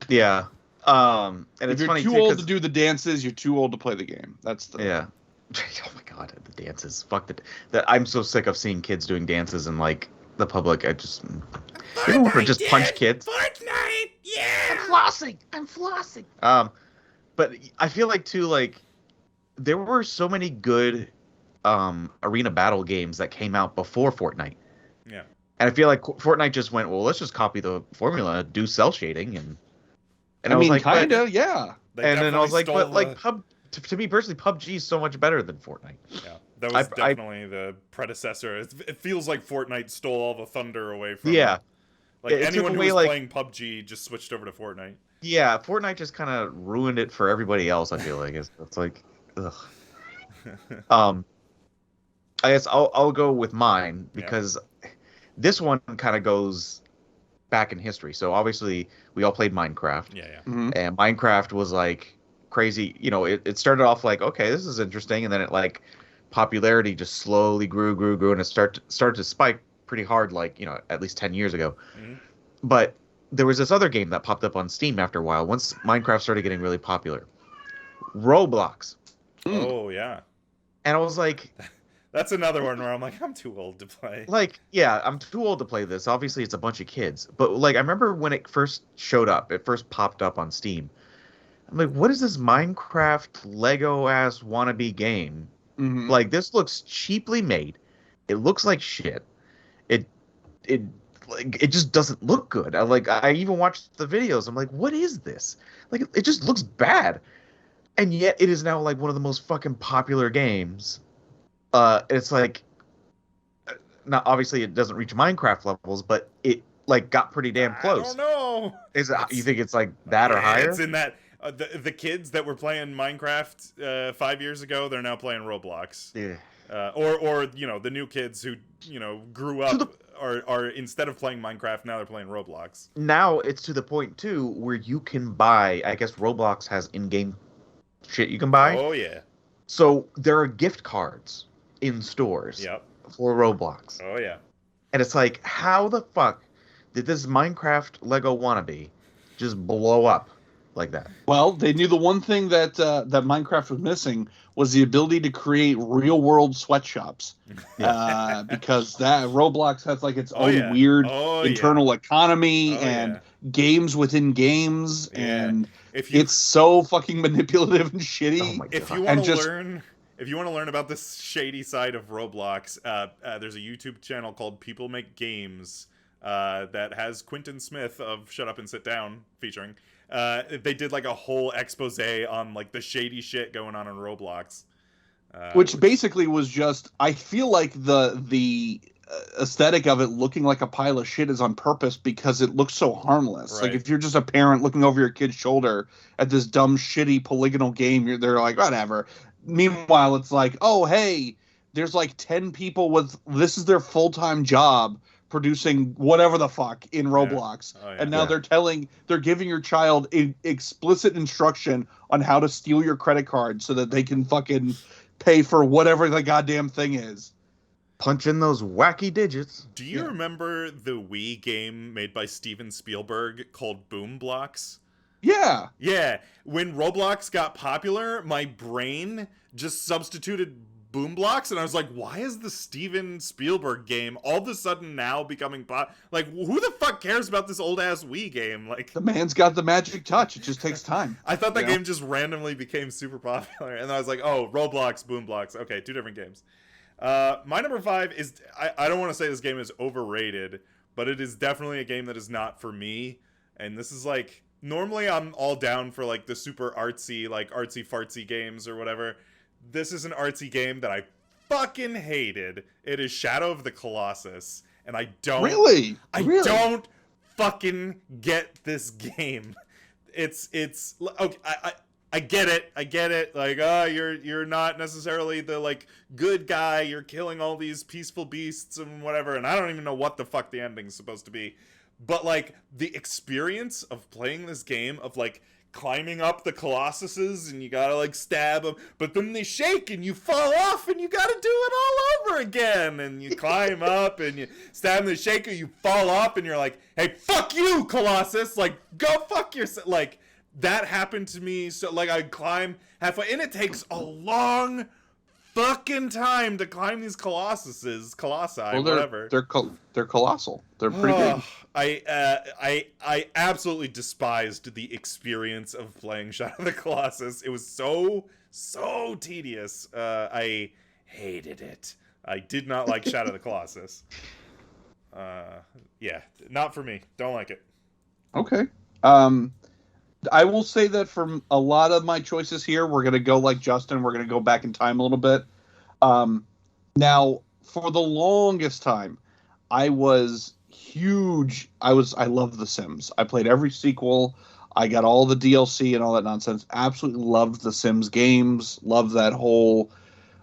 Yeah. And If it's you're funny too too, old 'cause- to do the dances, you're too old to play the game. That's the Yeah. Oh my god, the dances. Fuck that. I'm so sick of seeing kids doing dances in like the public. I just you ever want to just punch kids? Fortnite, yeah. I'm flossing. But I feel like too, like there were so many good arena battle games that came out before Fortnite. Yeah. And I feel like Fortnite just went, well, let's just copy the formula, do cell shading, and I was mean, like, but- kinda, yeah. They and then I was like, definitely but stole like to me personally, PUBG is so much better than Fortnite. yeah, that was definitely the predecessor. It feels like Fortnite stole all the thunder away from Yeah. Like It took anyone who away, was like- playing PUBG just switched over to Fortnite. Yeah, Fortnite just kind of ruined it for everybody else. I feel like it's like, ugh. I guess I'll go with mine because this one kind of goes back in history. So obviously we all played Minecraft, Yeah. Mhm. and Minecraft was like crazy. You know, it started off like, okay, this is interesting, and then it like popularity just slowly grew, and it started to spike pretty hard, like, you know, at least 10 years ago. Mhm. But there was this other game that popped up on Steam after a while once Minecraft started getting really popular, Roblox. Mm. Oh yeah, And I was like, that's another one where I'm like, I'm too old to play. yeah, I'm too old to play this. Obviously, it's a bunch of kids. But like, I remember when it first showed up, it first popped up on Steam. I'm like, what is this Minecraft Lego ass wannabe game? Mhm. Like, this looks cheaply made. It looks like shit. It just doesn't look good. I even watched the videos. I'm like, what is this? Like, it just looks bad. And yet it is now like one of the most fucking popular games. It's like, not obviously it doesn't reach Minecraft levels, but it like got pretty damn I close. don't know. You think it's like that or higher? It's in that the kids that were playing Minecraft 5 years ago, they're now playing Roblox. Yeah. Or you know, the new kids who, you know, grew up are instead of playing Minecraft, now they're playing Roblox. Now it's to the point too where you can buy. I guess Roblox has in-game shit you can buy. Oh yeah. So there are gift cards in stores Yep. for Roblox. Oh yeah. And it's like, how the fuck did this Minecraft Lego wannabe just blow up like that? Well, they knew the one thing that that Minecraft was missing was the ability to create real world sweatshops. Because that Roblox has like its own weird internal economy and games within games, and it's so fucking manipulative and shitty. Oh my God. If you want to learn, if you want to learn about this shady side of Roblox, there's a YouTube channel called People Make Games that has Quentin Smith of Shut Up and Sit Down featuring. They did like a whole expose on like the shady shit going on in Roblox. Which basically was just, I feel like the aesthetic of it looking like a pile of shit is on purpose because it looks so harmless. Right. Like if you're just a parent looking over your kid's shoulder at this dumb, shitty polygonal game, they're like, whatever. Meanwhile, it's like, oh, hey, there's like 10 people this is their full-time job producing whatever the fuck in Roblox. Oh, yeah. And now they're giving your child explicit instruction on how to steal your credit card so that they can fucking pay for whatever the goddamn thing is. Punch in those wacky digits. Do you remember the Wii game made by Steven Spielberg called Boom Blocks? Yeah. Yeah. When Roblox got popular, my brain just substituted Boom Blocks, and I was like, why is the Steven Spielberg game all of a sudden now becoming like, who the fuck cares about this old ass Wii game? Like, The man's got the magic touch. It just takes time. I thought that game just randomly became super popular, and I was like, oh, Roblox, Boom Blocks. Okay, two different games. My number 5 is, I don't want to say this game is overrated, but it is definitely a game that is not for me. And this is like, normally I'm all down for like the super artsy, like artsy fartsy games or whatever. This is an artsy game that I fucking hated. It is Shadow of the Colossus, and I don't don't fucking get this game. It's okay, I get it. Like, you're not necessarily the like good guy. You're killing all these peaceful beasts and whatever, and I don't even know what the fuck the ending's supposed to be. but like the experience of playing this game of like climbing up the colossuses and you gotta like stab them, but then they shake and you fall off and you gotta do it all over again, and you climb up and you stab them, they shake you fall off, and you're like, hey, fuck you, Colossus, like go fuck yourself. Like that happened to me. So like I'd climb halfway, and it takes a long fucking time to climb these colossi, whatever. They're colossal. They're pretty big. I absolutely despised the experience of playing Shadow of the Colossus. It was so tedious. I hated it. I did not like Shadow of the Colossus. Yeah, not for me. Don't like it. Okay. I will say that for a lot of my choices here, we're going to go like Justin. We're going to go back in time a little bit. Now, for the longest time, I was huge. I loved The Sims. I played every sequel. I got all the DLC and all that nonsense. Absolutely loved the Sims games. Loved that whole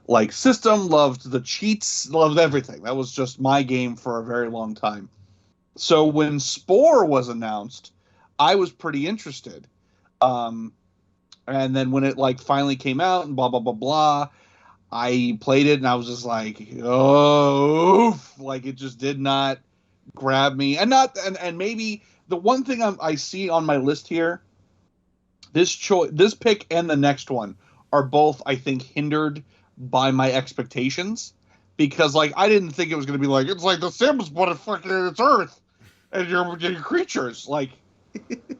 like system. Loved the cheats. Loved everything. That was just my game for a very long time. So when Spore was announced, I was pretty interested. And then when it like finally came out and blah blah blah blah, I played it and I was just like, oh, like it just did not grab me. And maybe the one thing I see on my list here, this pick and the next one are both, I think, hindered by my expectations, because like I didn't think it was going to be like it's like The Sims, but it's Earth and your creatures. Like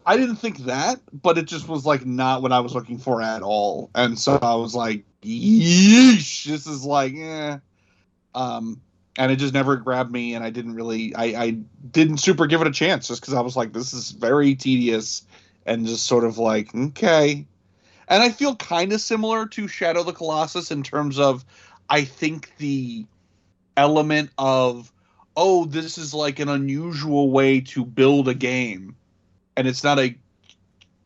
I didn't think that, but it just was like not what I was looking for at all. And so I was like, yeesh, this is like, and it just never grabbed me, and I didn't super give it a chance, just because I was like, this is very tedious, and just sort of like, okay. And I feel kind of similar to Shadow of the Colossus in terms of, I think the element of, oh, this is like an unusual way to build a game, and it's not a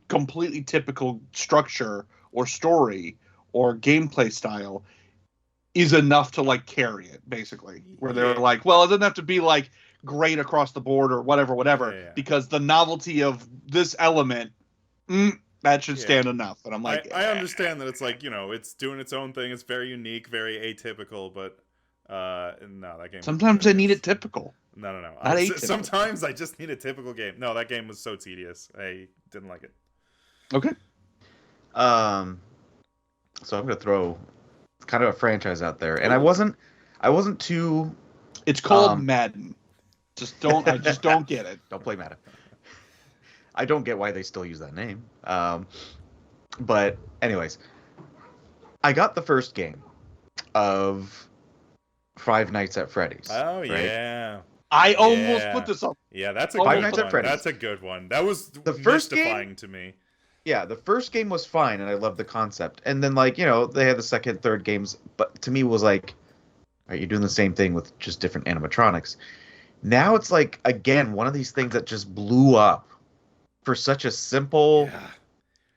completely typical structure or story or gameplay style, is enough to like carry it, basically. Where they're like, well, it doesn't have to be like great across the board or whatever, because the novelty of this element, that should stand enough. And I'm like, I understand that it's like, it's doing its own thing. It's very unique, very atypical, but no, that game. Sometimes I need it typical. No. Sometimes I just need a typical game. No, that game was so tedious. I didn't like it. Okay. So I'm gonna throw kind of a franchise out there, and I wasn't too. It's called Madden. I just don't get it. Don't play Madden. I don't get why they still use that name. But anyways, I got the first game of Five Nights at Freddy's. Oh, right? yeah. I almost put this up. Yeah, that's a Five good Nights one. at Freddy's. That's a good one. That was the first mystifying game to me. Yeah, the first game was fine, and I loved the concept. And then, like, they had the second, third games, but to me was like, all right, you're doing the same thing with just different animatronics. Now it's like, again, one of these things that just blew up for such a simple,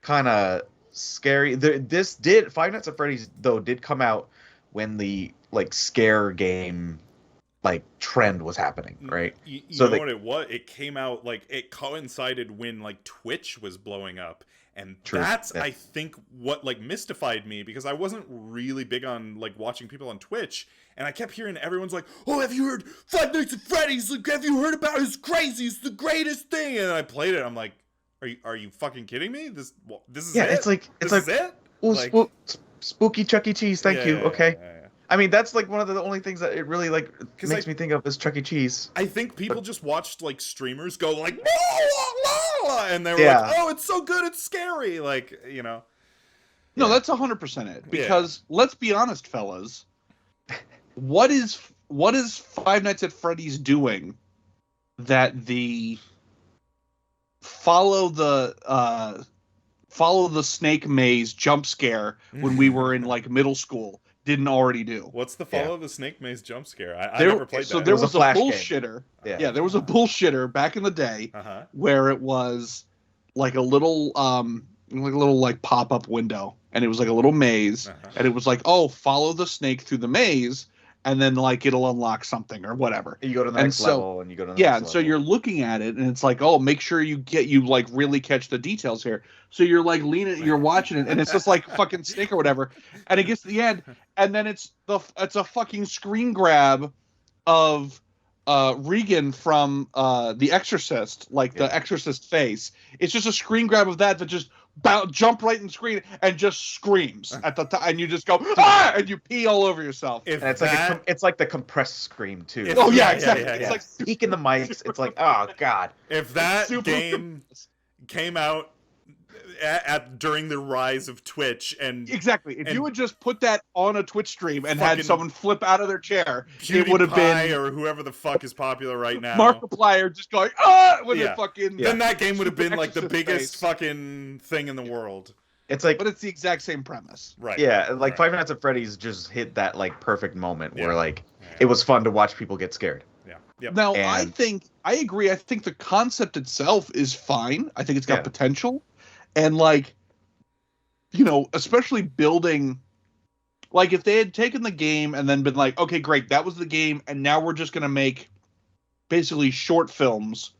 kind of scary. Five Nights at Freddy's, though, did come out when the, like, scare game, like, trend was happening, right? You know what it was? It came out, like, it coincided when, like, Twitch was blowing up. And that's, I think, what, like, mystified me, because I wasn't really big on, like, watching people on Twitch, and I kept hearing everyone's like, oh, have you heard Five Nights at Freddy's? Like, have you heard about it? It's crazy. It's the greatest thing. And I played it. I'm like, are you fucking kidding me? This is it? It's like, well, like, spooky Chuck E. Cheese. Thank you. Okay. Yeah. I mean, that's like one of the only things that it really like makes me think of is Chuck E. Cheese. I think people just watched like streamers go like, and they were like, oh, it's so good, it's scary, like, No, that's 100% it. Because let's be honest, fellas, what is Five Nights at Freddy's doing that the follow the snake maze jump scare when we were in like middle school didn't already do? What's the follow the snake maze jump scare? I never played that. So there was a bullshitter. Yeah, there was a bullshitter back in the day where it was like a little like pop-up window, and it was like a little maze, and it was like, oh, follow the snake through the maze, and then like it'll unlock something or whatever. You go to the And next so- level, and you go to the Yeah, next and level. so you're looking at it, and it's like, oh, make sure you like really catch the details here. So you're like leaning, you're watching it, and it's just like fucking Snake or whatever, and it gets to the end, and then it's a fucking screen grab of Regan from The Exorcist, like the Exorcist face. It's just a screen grab of that just jump right in the screen and just screams at the time, and you just go ah, and you pee all over yourself. If And it's that, like it's like the compressed scream too. If- Oh yeah, yeah, exactly. yeah, It's yeah. like Speaking the mics, it's like, oh god. if that super- game came out during the rise of Twitch and exactly. If and you would just put that on a Twitch stream and had fucking someone flip out of their chair, it would have PewDiePie been or whoever the fuck is popular right now, Markiplier just going ah with Yeah. a fucking. then that game would have Super been like the Exorcist biggest face. fucking thing in the world. It's like But it's the exact same premise. Right. yeah, like Right. Five Nights at Freddy's just hit that like perfect moment where Yeah. like Yeah. it was fun to watch people get scared. Yeah. Yep. Now, And- I agree. I think the concept itself is fine. I think it's got Yeah. potential. And, like, you know, especially building, like, if they had taken the game and then been like, okay, great, that was the game, and now we're just going to make basically short films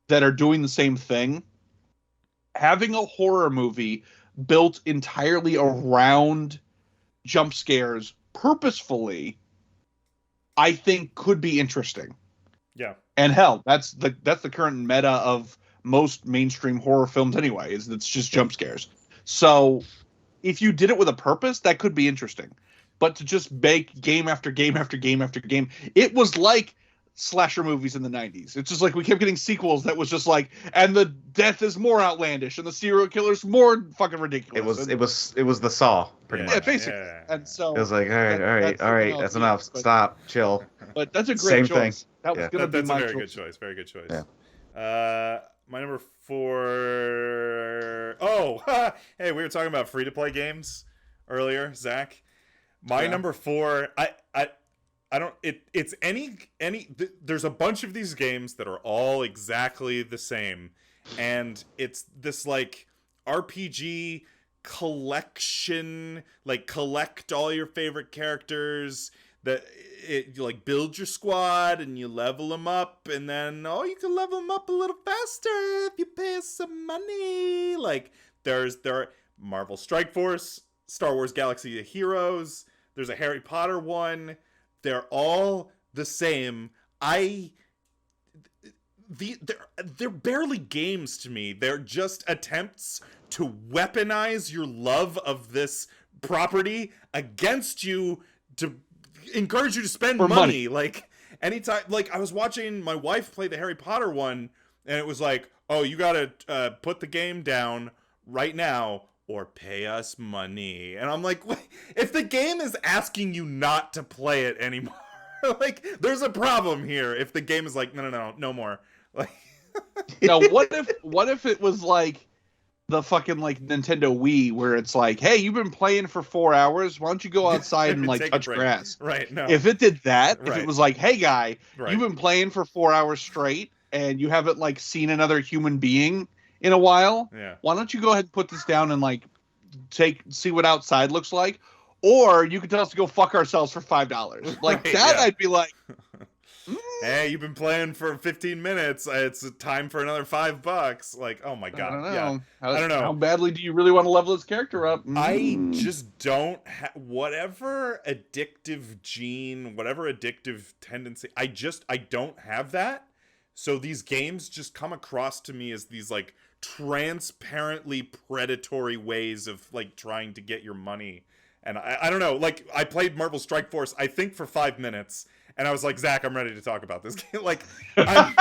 that are doing the same thing. Having a horror movie built entirely around jump scares purposefully, I think could be interesting. Yeah. And hell, that's the current meta of most mainstream horror films anyway, is it's just jump scares. So if you did it with a purpose, that could be interesting. But to just make game after game after game after game, it was like slasher movies in the 90s. It's just like we kept getting sequels that was just like, and the death is more outlandish and the serial killer's more fucking ridiculous. It was the Saw pretty Yeah. much. basically. Yeah. And so It was like, all right, that's that's something enough. else, but- Stop, chill. but that's a Same great choice. That was Yeah. gonna be That's a my very choice. good choice. Very good choice. Yeah. My number 4. Oh, hey, we were talking about free to play games earlier, Zach. My Yeah. number 4. I don't. It's any. There's a bunch of these games that are all exactly the same, and it's this like RPG collection, like collect all your favorite characters. That you like build your squad and you level them up, and then you can level them up a little faster if you pay us some money. Like there are Marvel Strike Force, Star Wars Galaxy of Heroes. There's a Harry Potter one. They're all the same. They're barely games to me. They're just attempts to weaponize your love of this property against you to encourage you to spend For money. Like anytime, like I was watching my wife play the Harry Potter one, and it was like, oh, you gotta put the game down right now or pay us money. And I'm like, wait, if the game is asking you not to play it anymore, like there's a problem here. If the game is like, no more. Like, Now, what if it was like the fucking like Nintendo Wii, where it's like, hey, you've been playing for 4 hours. Why don't you go outside and like Take a touch break. grass? right? No, If it did that, if Right. it was like, hey, guy, right. you've been playing for 4 hours straight and you haven't like seen another human being in a while, Yeah. why don't you go ahead and put this down and like see what outside looks like? Or you could tell us to go fuck ourselves for $5. Like Right, that, yeah. I'd be like, Hey, you've been playing for 15 minutes. It's time for another $5. Like, oh my god. I don't know. Yeah. How, I don't know. How badly do you really want to level this character up? I just don't whatever addictive gene, whatever addictive tendency. I don't have that. So these games just come across to me as these like transparently predatory ways of like trying to get your money. And I don't know, like I played Marvel Strike Force, I think for 5 minutes, and I was like, Zach, I'm ready to talk about this game. Like, I'm,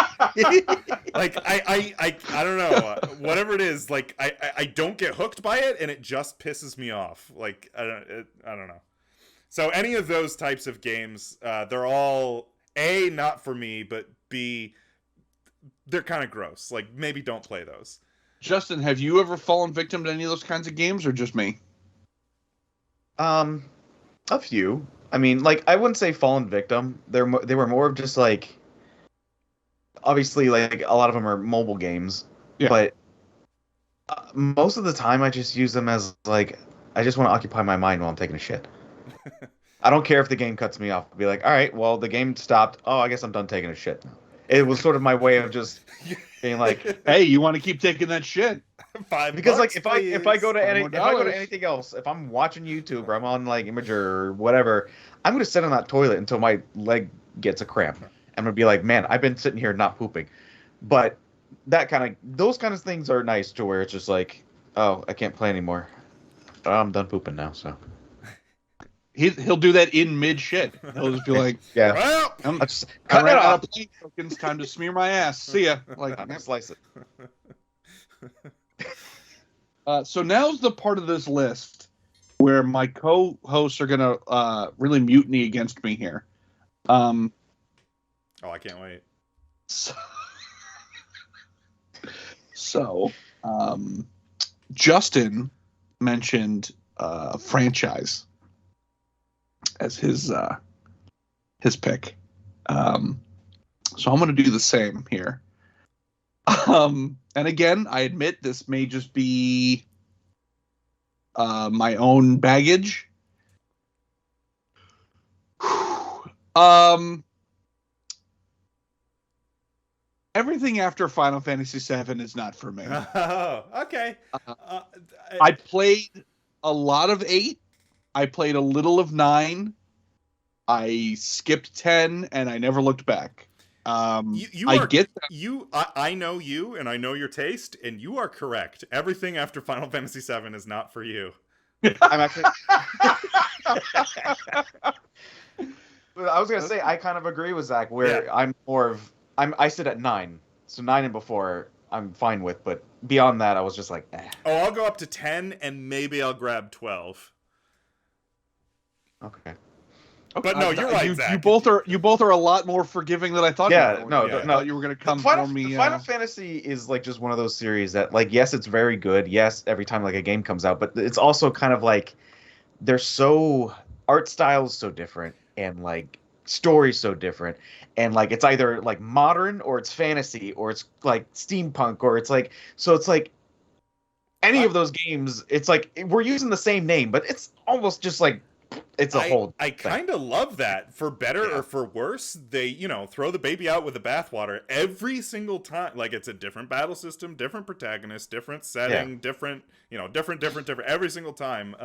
like I don't know, whatever it is, like I don't get hooked by it, and it just pisses me off. Like I don't know. So any of those types of games, they're all A, not for me, but B, they're kind of gross. Like maybe don't play those. Justin, have you ever fallen victim to any of those kinds of games, or just me? A few. I mean, like I wouldn't say fallen victim. They were more of just like, obviously, like a lot of them are mobile games, Yeah. but most of the time I just use them as like I just want to occupy my mind while I'm taking a shit. I don't care if the game cuts me off. I'll be like, all right, well, the game stopped. Oh, I guess I'm done taking a shit now. It was sort of my way of just being like, Hey, you want to keep taking that shit? because like $5, if I go to $5 any more if I go to dollars. anything else, if I'm watching YouTube or I'm on like Imager or whatever, I'm gonna sit on that toilet until my leg gets a cramp. I'm gonna be like, man, I've been sitting here not pooping. But those kind of things are nice to where it's just like, oh, I can't play anymore. I'm done pooping now. So He'll do that in mid shit. He'll just be like, yeah, Well, I just I cut it ran out off. of plane tokens. Time to smear my ass. See ya. Like, I'm gonna slice it. so now's the part of this list where my co-hosts are gonna really mutiny against me here. oh, I can't wait. So, Justin mentioned franchise as his pick. So I'm going to do the same here. And again, I admit this may just be my own baggage. Everything after Final Fantasy VII is not for me. Oh, okay. I played a lot of 8. I played a little of 9. I skipped 10, and I never looked back. I get that. I know you, and I know your taste, and you are correct. Everything after Final Fantasy VII is not for you. I'm actually. I was gonna say I kind of agree with Zach. Where I'm more of I sit at 9, so 9 and before I'm fine with, but beyond that I was just like, eh. Oh, I'll go up to 10, and maybe I'll grab 12. Okay. But no, you're right, Zach. You both are a lot more forgiving than I thought. Yeah, you were. no, I no. thought you were going to come Final, for me. Final Fantasy is like just one of those series that, like, yes, it's very good. Yes, every time like a game comes out, but it's also kind of like they're so art styles so different and like stories so different, and like it's either like modern or it's fantasy or it's like steampunk or it's like so it's like any of those games. It's like we're using the same name, but it's almost just like. It's a whole. I kind of love that. For better or for worse, they throw the baby out with the bathwater every single time. Like it's a different battle system, different protagonist, different setting, different every single time.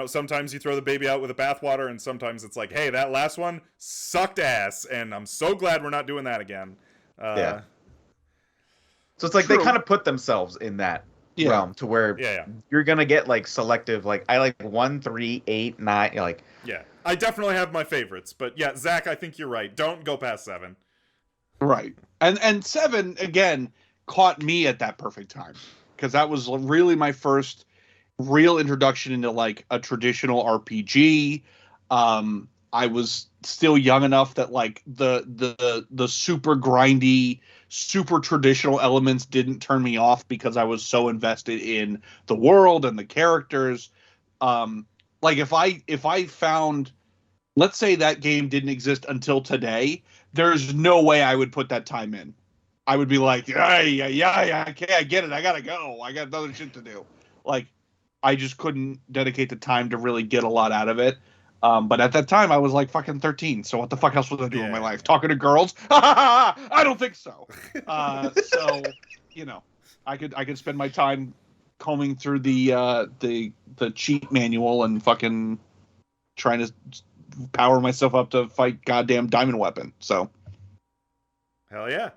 Sometimes you throw the baby out with the bathwater, and sometimes it's like, hey, that last one sucked ass, and I'm so glad we're not doing that again. So it's like they kind of put themselves in that. Realm to where you're gonna get like selective, like I like 1, 3, 8, 9, like I definitely have my favorites, but yeah, Zach, I think you're right. Don't go past 7. Right, and 7 again caught me at that perfect time because that was really my first real introduction into like a traditional RPG. I was still young enough that like the super grindy, super traditional elements didn't turn me off because I was so invested in the world and the characters. Like if I found, let's say that game didn't exist until today, there's no way I would put that time in. I would be like, yeah, okay, I get it. I gotta go. I got other shit to do. Like, I just couldn't dedicate the time to really get a lot out of it. But at that time, I was like fucking 13. So what the fuck else was I doing in my life? Talking to girls? I don't think so. So, I could spend my time combing through the cheat manual and fucking trying to power myself up to fight goddamn Diamond Weapon. So, hell yeah.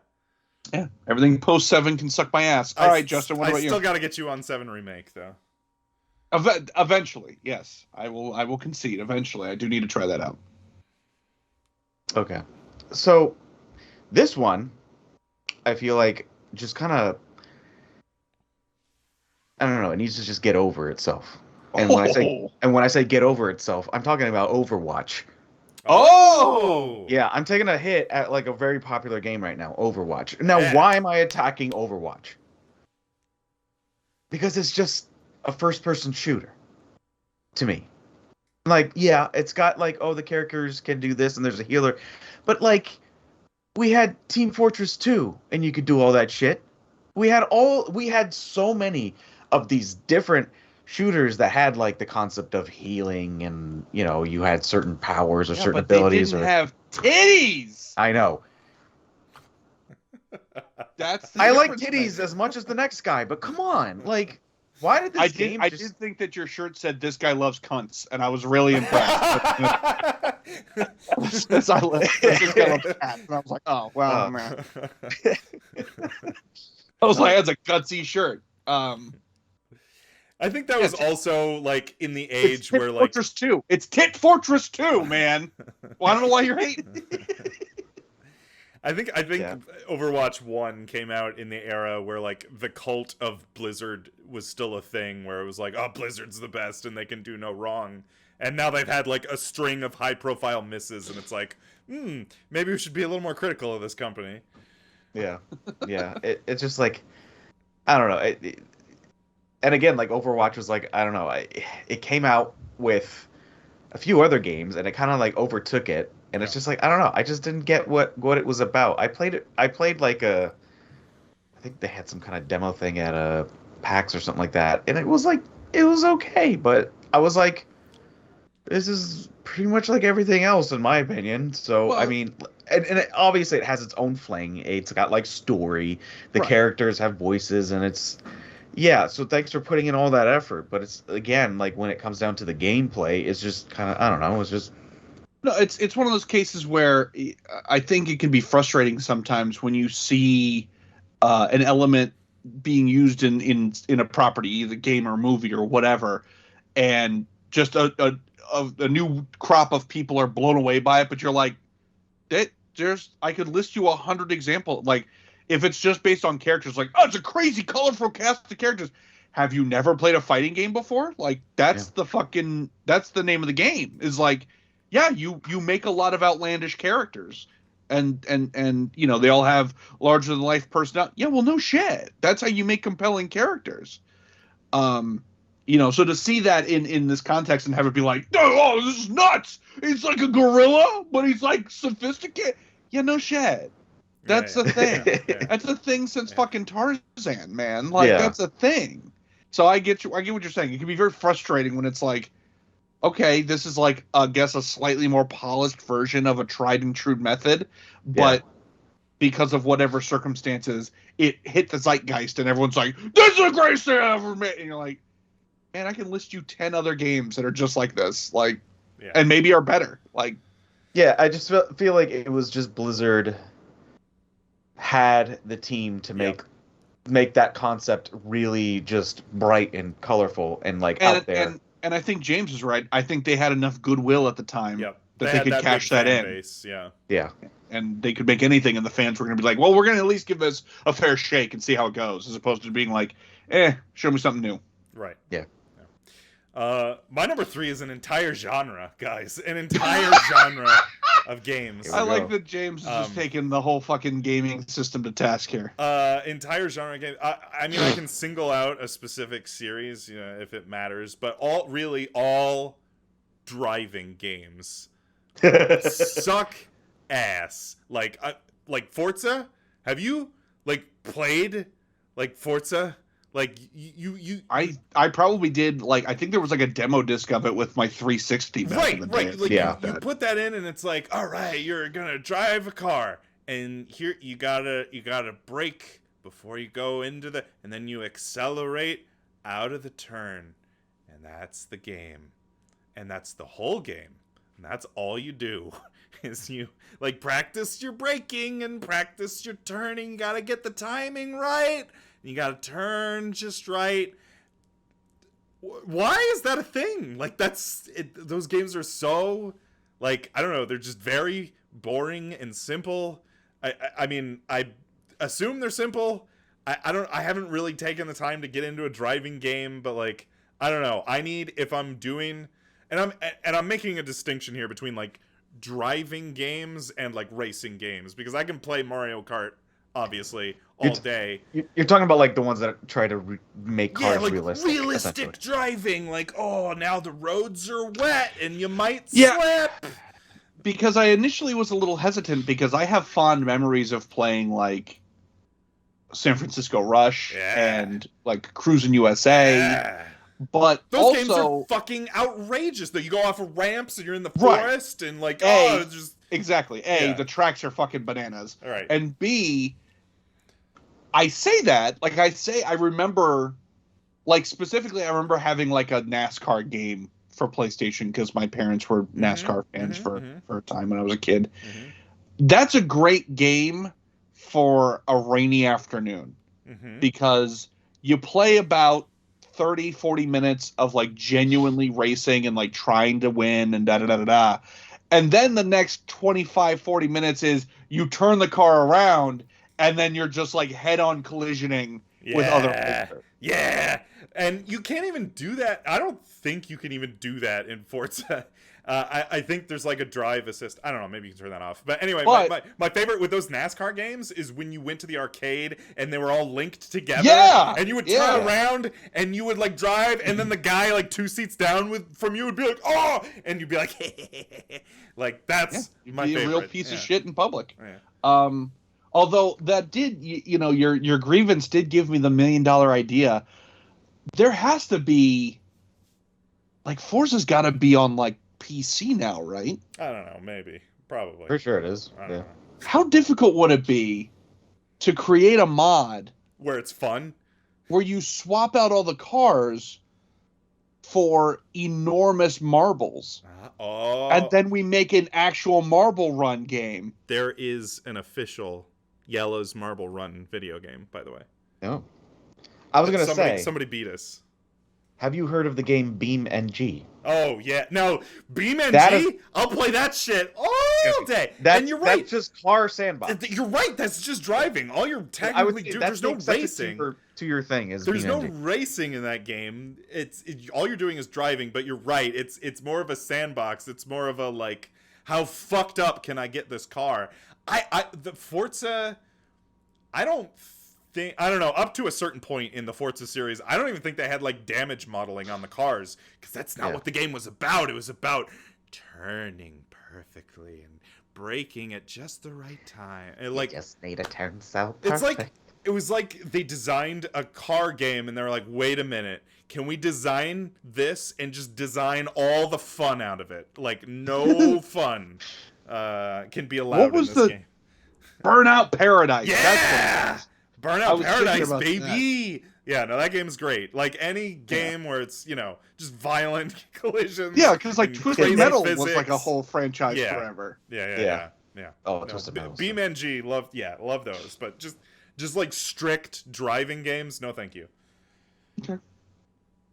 Yeah, everything post 7 can suck my ass. All right, Justin, what about you? I still got to get you on 7 Remake, though. Eventually, yes. I will concede. Eventually. I do need to try that out. Okay. So, this one, I feel like just kind of, I don't know, it needs to just get over itself. And when I say get over itself, I'm talking about Overwatch. Oh! Yeah, I'm taking a hit at like a very popular game right now, Overwatch. Now, why am I attacking Overwatch? Because it's just a first-person shooter to me. Like, yeah, it's got like, oh, the characters can do this and there's a healer. But like, we had Team Fortress 2 and you could do all that shit. We had so many of these different shooters that had like the concept of healing and you had certain powers or certain but abilities. They didn't have titties. I know. That's the I like difference, titties as much as the next guy, but come on, like, why did this game? I did think that your shirt said "This guy loves cunts," and I was really impressed. This guy loves cats, and I was like, "Oh, wow, man." I was like, "That's a gutsy shirt." I think that was also like in the age where like Fortress 2. It's Tit Fortress 2, man. Well, I don't know why you're hating. I think Overwatch 1 came out in the era where like the cult of Blizzard was still a thing, where it was like, oh, Blizzard's the best and they can do no wrong. And now they've had like a string of high profile misses, and it's like, maybe we should be a little more critical of this company. Yeah. It's just like, I don't know. And again, like Overwatch was like, I don't know. It came out with a few other games, and it kind of like overtook it. And it's just like, I don't know. I just didn't get what it was about. I played like I think they had some kind of demo thing at a PAX or something like that, and it was okay, but I was like, this is pretty much like everything else in my opinion. So I mean, and obviously it has its own fling. It's got like story. The characters have voices, and it's so thanks for putting in all that effort. But it's again like when it comes down to the gameplay, it's just kind of, I don't know. It's just. No, it's one of those cases where I think it can be frustrating sometimes when you see an element being used in a property, either game or movie or whatever, and just a new crop of people are blown away by it. But you're like, I could list you 100 examples. Like, if it's just based on characters, like, oh, it's a crazy, colorful cast of characters. Have you never played a fighting game before? Like, that's that's the name of the game. Is like. Yeah, you make a lot of outlandish characters, and they all have larger than life personality. Yeah, well, no shit. That's how you make compelling characters. So to see that in this context and have it be like, oh, this is nuts. He's like a gorilla, but he's like sophisticated. Yeah, no shit. That's the thing. That's the thing since fucking Tarzan, man. Like that's a thing. So I get what you're saying. It can be very frustrating when it's like, okay, this is like, I guess, a slightly more polished version of a tried and true method, but because of whatever circumstances, it hit the zeitgeist and everyone's like, this is the greatest thing I ever made. And you're like, man, I can list you 10 other games that are just like this, like, and maybe are better. Like, yeah, I just feel like it was just Blizzard had the team to make that concept really just bright and colorful and like out there. And I think James is right. I think they had enough goodwill at the time that they could cash that in. Base, yeah. And they could make anything, and the fans were going to be like, well, we're going to at least give this a fair shake and see how it goes, as opposed to being like, show me something new. Right. Yeah. My number 3 is an entire genre, guys. An entire genre of games. I like that James is just taking the whole fucking gaming system to task here. Entire genre game. I mean, I can single out a specific series, if it matters, but all driving games suck ass. Like Forza. Have you played Forza? Like I probably did. Like, I think there was like a demo disc of it with my 360. Right. Like, you put that in, and it's like, all right, you're gonna drive a car, and here you gotta brake before you go into and then you accelerate out of the turn, and that's the game, and that's the whole game, and that's all you do. Is you practice your braking and practice your turning. You gotta get the timing right. You gotta turn just right. Why is that a thing? Those games are so, I don't know, they're just very boring and simple. I mean, I assume they're simple. I haven't really taken the time to get into a driving game, but I don't know. I need, if I'm doing, and I'm making a distinction here between driving games and racing games, because I can play Mario Kart obviously all day. You're talking about the ones that try to make cars realistic. Realistic driving, now the roads are wet and you might slip. Because I initially was a little hesitant, because I have fond memories of playing San Francisco Rush and Cruising USA. But Those games are also, fucking outrageous. Though you go off of ramps and you're in the Right. forest and like, A, it's just exactly. A, Yeah. the tracks are fucking bananas. all right. And B, I say that, like I remember, like specifically, I remember having like a NASCAR game for PlayStation because my parents were NASCAR fans for a time when I was a kid. Mhm. That's a great game for a rainy afternoon Mhm. because you play about 30, 40 minutes of like genuinely racing and like trying to win and da da da da da. And then the next 25, 40 minutes is you turn the car around and then you're just like head on collisioning with other racers. Yeah, and you can't even do that. I don't think you can even do that in Forza. I think there's like a drive assist. I don't know. Maybe you can turn that off. But anyway, But- my favorite with those NASCAR games is when you went to the arcade and they were all linked together. Yeah, And you would yeah. turn around and you would like drive, and then the guy like 2 seats down from you would be like, oh, and you'd be like, like that's You'd my be favorite. a real piece of shit in public. Yeah. Although that did, you know, your grievance did give me the $1 million idea. There has to be, like, Forza's got to be on like PC now, right? I don't know. Maybe. Probably. For sure it is. I don't Yeah. know. How difficult would it be to create a mod Where it's fun. where you swap out all the cars for enormous marbles, Oh. and then we make an actual marble run game? There is an official Yellow's Marble Run video game, by the way. No. I was gonna say, somebody beat us. have you heard of the game Beam NG? Oh yeah, no, BeamNG. That is- I'll play that shit all day. That's, and you're right. That's just car sandbox. You're right. That's just driving. All you're I would technically say doing. that's There's no the exception racing. to your thing is There's no BeamNG. racing in that game. All you're doing is driving. But you're right. It's more of a sandbox. It's more of a like, how fucked up can I get this car? The Forza. I don't know, up to a certain point in the Forza series, I don't even think they had like damage modeling on the cars, because that's not what the game was about. It was about turning perfectly and braking at just the right time. And like, just need to turn so it's perfect. like, it was like they designed a car game and they're like, wait a minute, can we design this and just design all the fun out of it? Like, no fun can be allowed What was in this the- game. Burnout Paradise. That's what it Yeah! is. I Burnout was thinking Paradise, about baby! Yeah, no, that game's great. Like, any game where it's, just violent collisions. Yeah, because like and Twisted crazy Metal was physics. like a whole franchise Yeah. forever. Yeah. Oh, No, Twisted Metal. BeamNG, love those. But just like strict driving games, no thank you.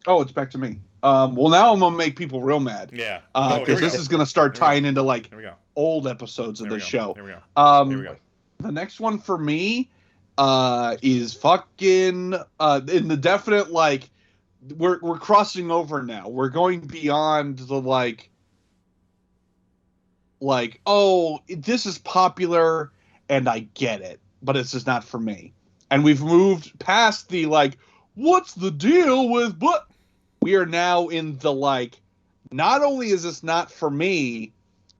Oh, it's back to me. Well, now I'm gonna make people real mad. Yeah. Because this is gonna start Here we go. tying into like Here we go. old episodes of Here the we go. show. Here we go. Here we go. The next one for me is fucking in the definite like we're crossing over now. We're going beyond the like oh, this is popular and I get it, but it's just not for me. And we've moved past the like, what's the deal with what? We are now in the like, not only is this not for me,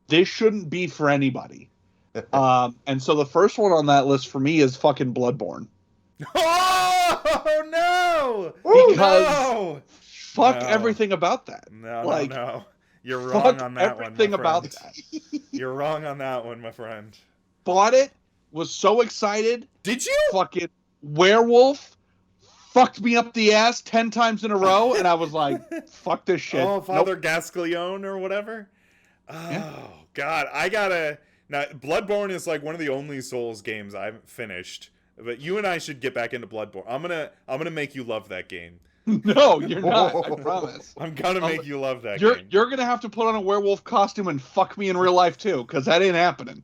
this shouldn't be for anybody. And so the first one on that list for me is fucking Bloodborne. Oh no! Because No! fuck No. everything about that. No, Like, no. You're Fuck wrong on that one. everything my about friend. that. You're wrong on that one, my friend. Bought it, was so excited. Did you? Fucking werewolf fucked me up the ass 10 times in a row, and I was like, fuck this shit. Oh, Nope. Father Gascleone or whatever. Oh Yeah. God, I gotta. Now, Bloodborne is like one of the only Souls games I haven't finished. But you and I should get back into Bloodborne. I'm gonna make you love that game. No, you're not. I promise. I'm gonna make you love that You're game. you're gonna have to put on a werewolf costume and fuck me in real life too, because that ain't happening.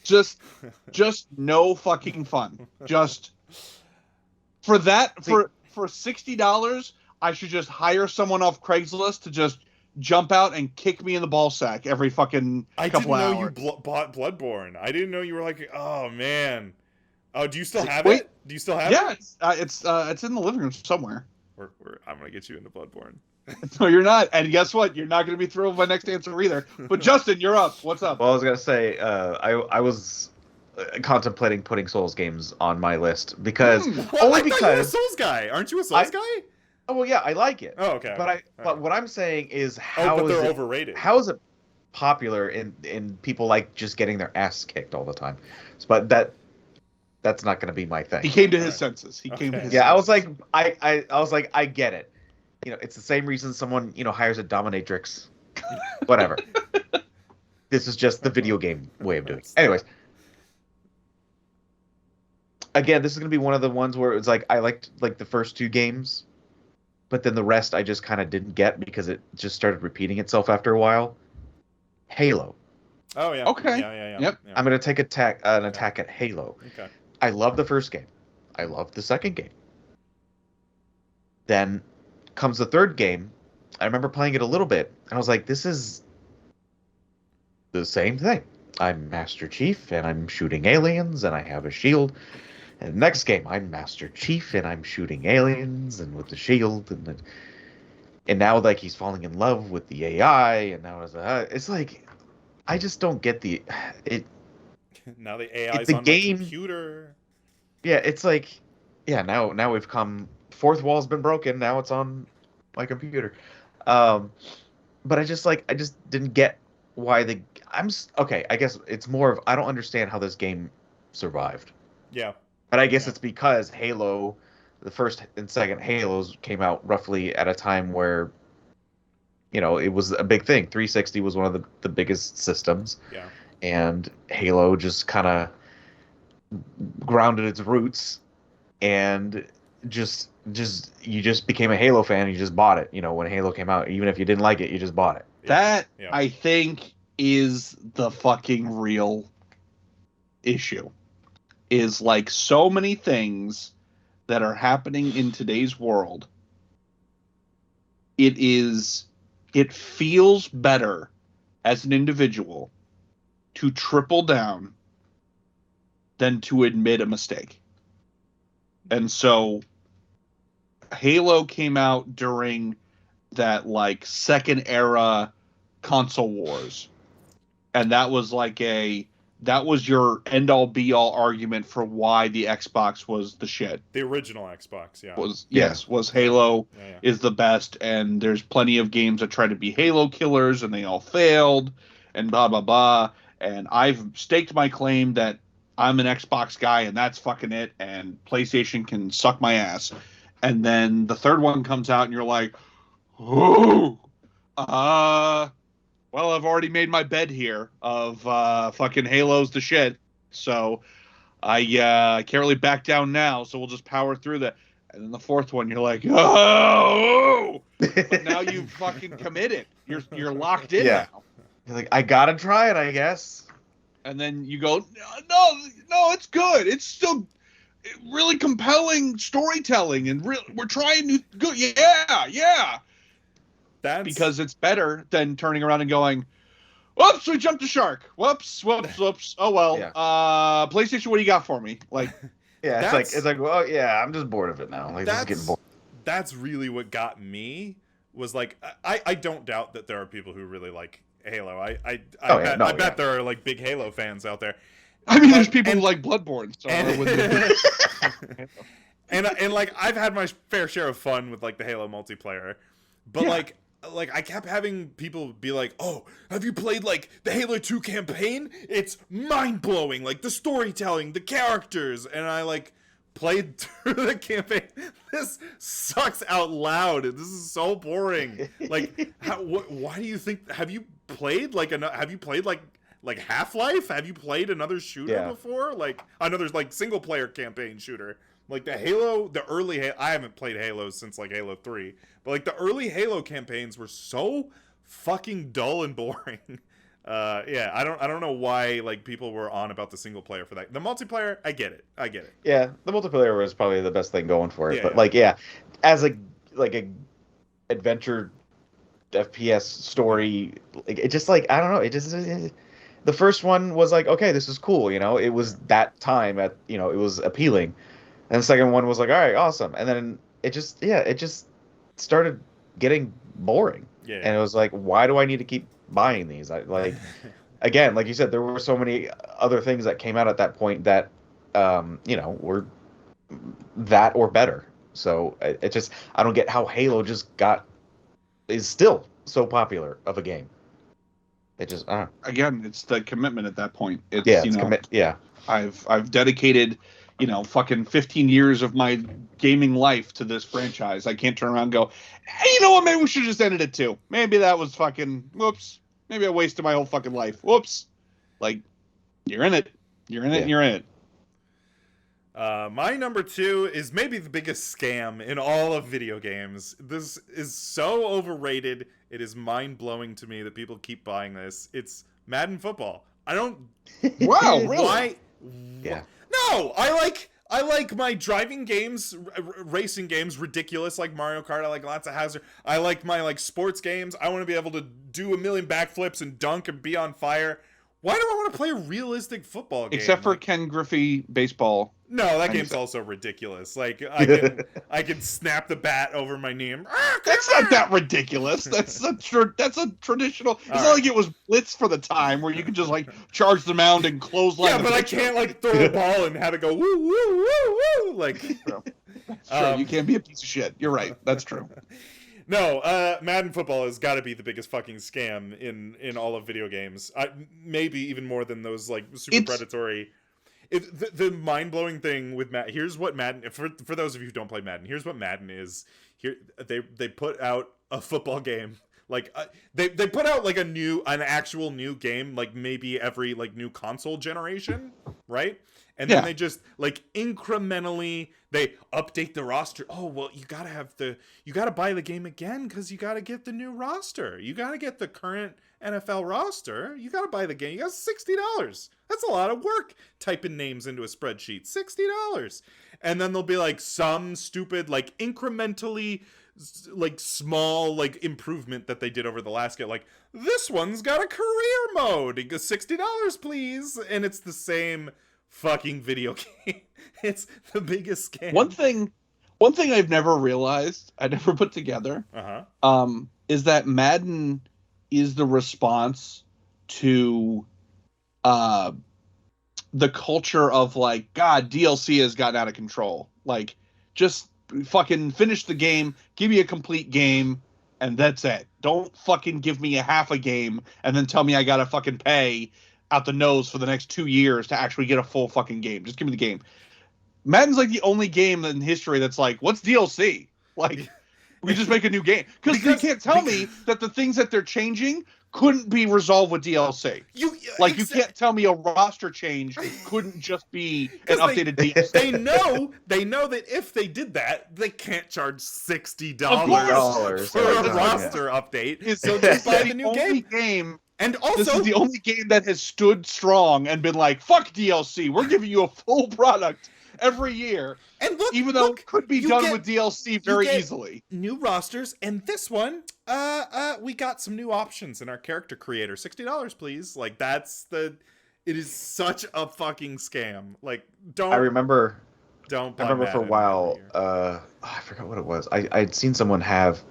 Just no fucking fun. Just for that for $60, I should just hire someone off Craigslist to just jump out and kick me in the ball sack every fucking I didn't couple know hours. you bought Bloodborne. I didn't know you were like, oh man. Oh, do you still have Wait. it? Do you still have Yeah, it? it's in the living room somewhere. I'm gonna get you into Bloodborne. No, you're not. And guess what? You're not going to be thrilled with my next answer either. But Justin, you're up. What's up? Well, I was gonna say, I was contemplating putting Souls games on my list because Well, only I thought you were a because Souls guy. Aren't you a Souls guy? oh well, yeah, I like it. Oh, okay. But okay. but what I'm saying is But they're overrated. how is it popular in people like just getting their ass kicked all the time? But that's not going to be my thing. He came to his senses. He came to his senses. Yeah, I was like, I was like, I get it. It's the same reason someone hires a dominatrix. Whatever. This is just the video game way of doing it. Anyways, again, this is gonna be one of the ones where it's like I liked like the first 2 games, but then the rest I just kind of didn't get because it just started repeating itself after a while. Halo. Oh yeah. Okay. Yeah. Yep. I'm gonna take an attack at Halo. Okay. I love the first game. I love the second game. Then comes the third game. I remember playing it a little bit, and I was like, this is the same thing. I'm Master Chief, and I'm shooting aliens, and I have a shield. And the next game, I'm Master Chief, and I'm shooting aliens, and with the shield, and now like he's falling in love with the AI, and now it's like, I just don't get it. Now the AI's the on game, my computer. Yeah, it's like, yeah, now we've come. Fourth wall's been broken. Now it's on my computer. But I just didn't get why okay. I guess it's more of I don't understand how this game survived. Yeah. But I guess it's because Halo, the first and second Halos came out roughly at a time where, it was a big thing. 360 was one of the biggest systems. Yeah. And Halo just kind of grounded its roots, and you just became a Halo fan. And you just bought it. When Halo came out, even if you didn't like it, you just bought it. That I think is the fucking real issue. Is like so many things that are happening in today's world. It feels better as an individual to triple down than to admit a mistake. And so Halo came out during that like second era console wars. And that was that was your end all be all argument for why the Xbox was the shit. The original Xbox, yeah. Was Halo is the best, and there's plenty of games that try to be Halo killers and they all failed and blah blah blah. And I've staked my claim that I'm an Xbox guy and that's fucking it, and PlayStation can suck my ass. And then the third one comes out and you're like, oh, well, I've already made my bed here of fucking Halo's the shit, so I can't really back down now, so we'll just power through that. And then the fourth one, you're like, oh! But now you've fucking committed. You're locked in now. You're like, I gotta try it, I guess. And then you go, no, it's good. It's still really compelling storytelling, and we're trying new good. Yeah. That's because it's better than turning around and going, whoops, we jumped a shark. Whoops. Oh well. Yeah. PlayStation, what do you got for me? Like, yeah, it's like, well, yeah, I'm just bored of it now. Like, this is getting bored. That's really what got me. Was like, I don't doubt that there are people who really like Halo. I bet there are like big Halo fans out there. I mean, there's people who like Bloodborne. So and like I've had my fair share of fun with like the Halo multiplayer, but like I kept having people be like, "Oh, have you played like the Halo 2 campaign? It's mind-blowing, like the storytelling, the characters." And I like played through the campaign. This sucks out loud. This is so boring. Like, why do you think? Have you played like Half-Life? Have you played another shooter before? Like another like single-player campaign shooter? Like the early Halo, I haven't played Halo since like Halo 3, but like the early Halo campaigns were so fucking dull and boring. I don't know why like people were on about the single player for that. The multiplayer, I get it. Yeah, the multiplayer was probably the best thing going for it. But as a adventure FPS story, it just like I don't know. The first one was like, okay, this is cool. It was that time it was appealing. And the second one was like, all right, awesome. And then it just started getting boring. Yeah. And it was like, why do I need to keep buying these? again, like you said, there were so many other things that came out at that point that, were that or better. So it just, I don't get how Halo is still so popular of a game. It just, Again, it's the commitment at that point. It's, yeah. I've dedicated, fucking 15 years of my gaming life to this franchise. I can't turn around and go, hey, you know what? Maybe we should just ended it too. Maybe that was fucking, whoops. Maybe I wasted my whole fucking life. Whoops. Like, you're in it. You're in it. Yeah. And you're in it. My number 2 is maybe the biggest scam in all of video games. This is so overrated. It is mind-blowing to me that people keep buying this. It's Madden Football. I don't... Wow, really? Why? Yeah. No, I like my driving games, racing games, ridiculous, like Mario Kart. I like lots of hazard. I like my sports games. I want to be able to do a million backflips and dunk and be on fire. Why do I want to play a realistic football game? Except for Ken Griffey baseball. No, that game's also ridiculous. Like I can snap the bat over my knee. And, That's not that ridiculous. That's a traditional. It's not like it was Blitz for the time where you could just charge the mound and clothesline. Yeah, but I can't throw a ball and have it go woo woo woo woo. Like, true. You can't be a piece of shit. You're right. That's true. No, Madden Football has got to be the biggest fucking scam in all of video games. Maybe even more than those super predatory. The mind-blowing thing with Madden, here's what Madden, for those of you who don't play Madden, here's what Madden is. Here they put out a football game. They put out an actual new game maybe every new console generation, right? And then they just incrementally they update the roster. Oh, well, you got to buy the game again cuz you got to get the new roster. You got to get the current NFL roster. You got to buy the game. You got $60. That's a lot of work typing names into a spreadsheet. $60. And then there'll be some stupid incrementally small improvement that they did over the last game. This one's got a career mode. It goes $60, please. And it's the same fucking video game. It's the biggest scam. One thing I've never realized, I never put together, is that Madden is the response to the culture of God, DLC has gotten out of control. Just fucking finish the game, give me a complete game, and that's it. Don't fucking give me a half a game and then tell me I gotta fucking pay out the nose for the next 2 years to actually get a full fucking game. Just give me the game. Madden's the only game in history that's what's DLC? We just make a new game. Because you can't tell me that the things that they're changing couldn't be resolved with DLC. You can't tell me a roster change couldn't just be an updated DLC. They know that if they did that, they can't charge $60 for a roster update. So just buy the new game. And also, this is the only game that has stood strong and been fuck DLC. We're giving you a full product every year. And even though it could be done with DLC very easily. New rosters, and this one, we got some new options in our character creator. $60, please. It is such a fucking scam. Don't. I remember Don't. I remember for a while. I forgot what it was. I'd seen someone have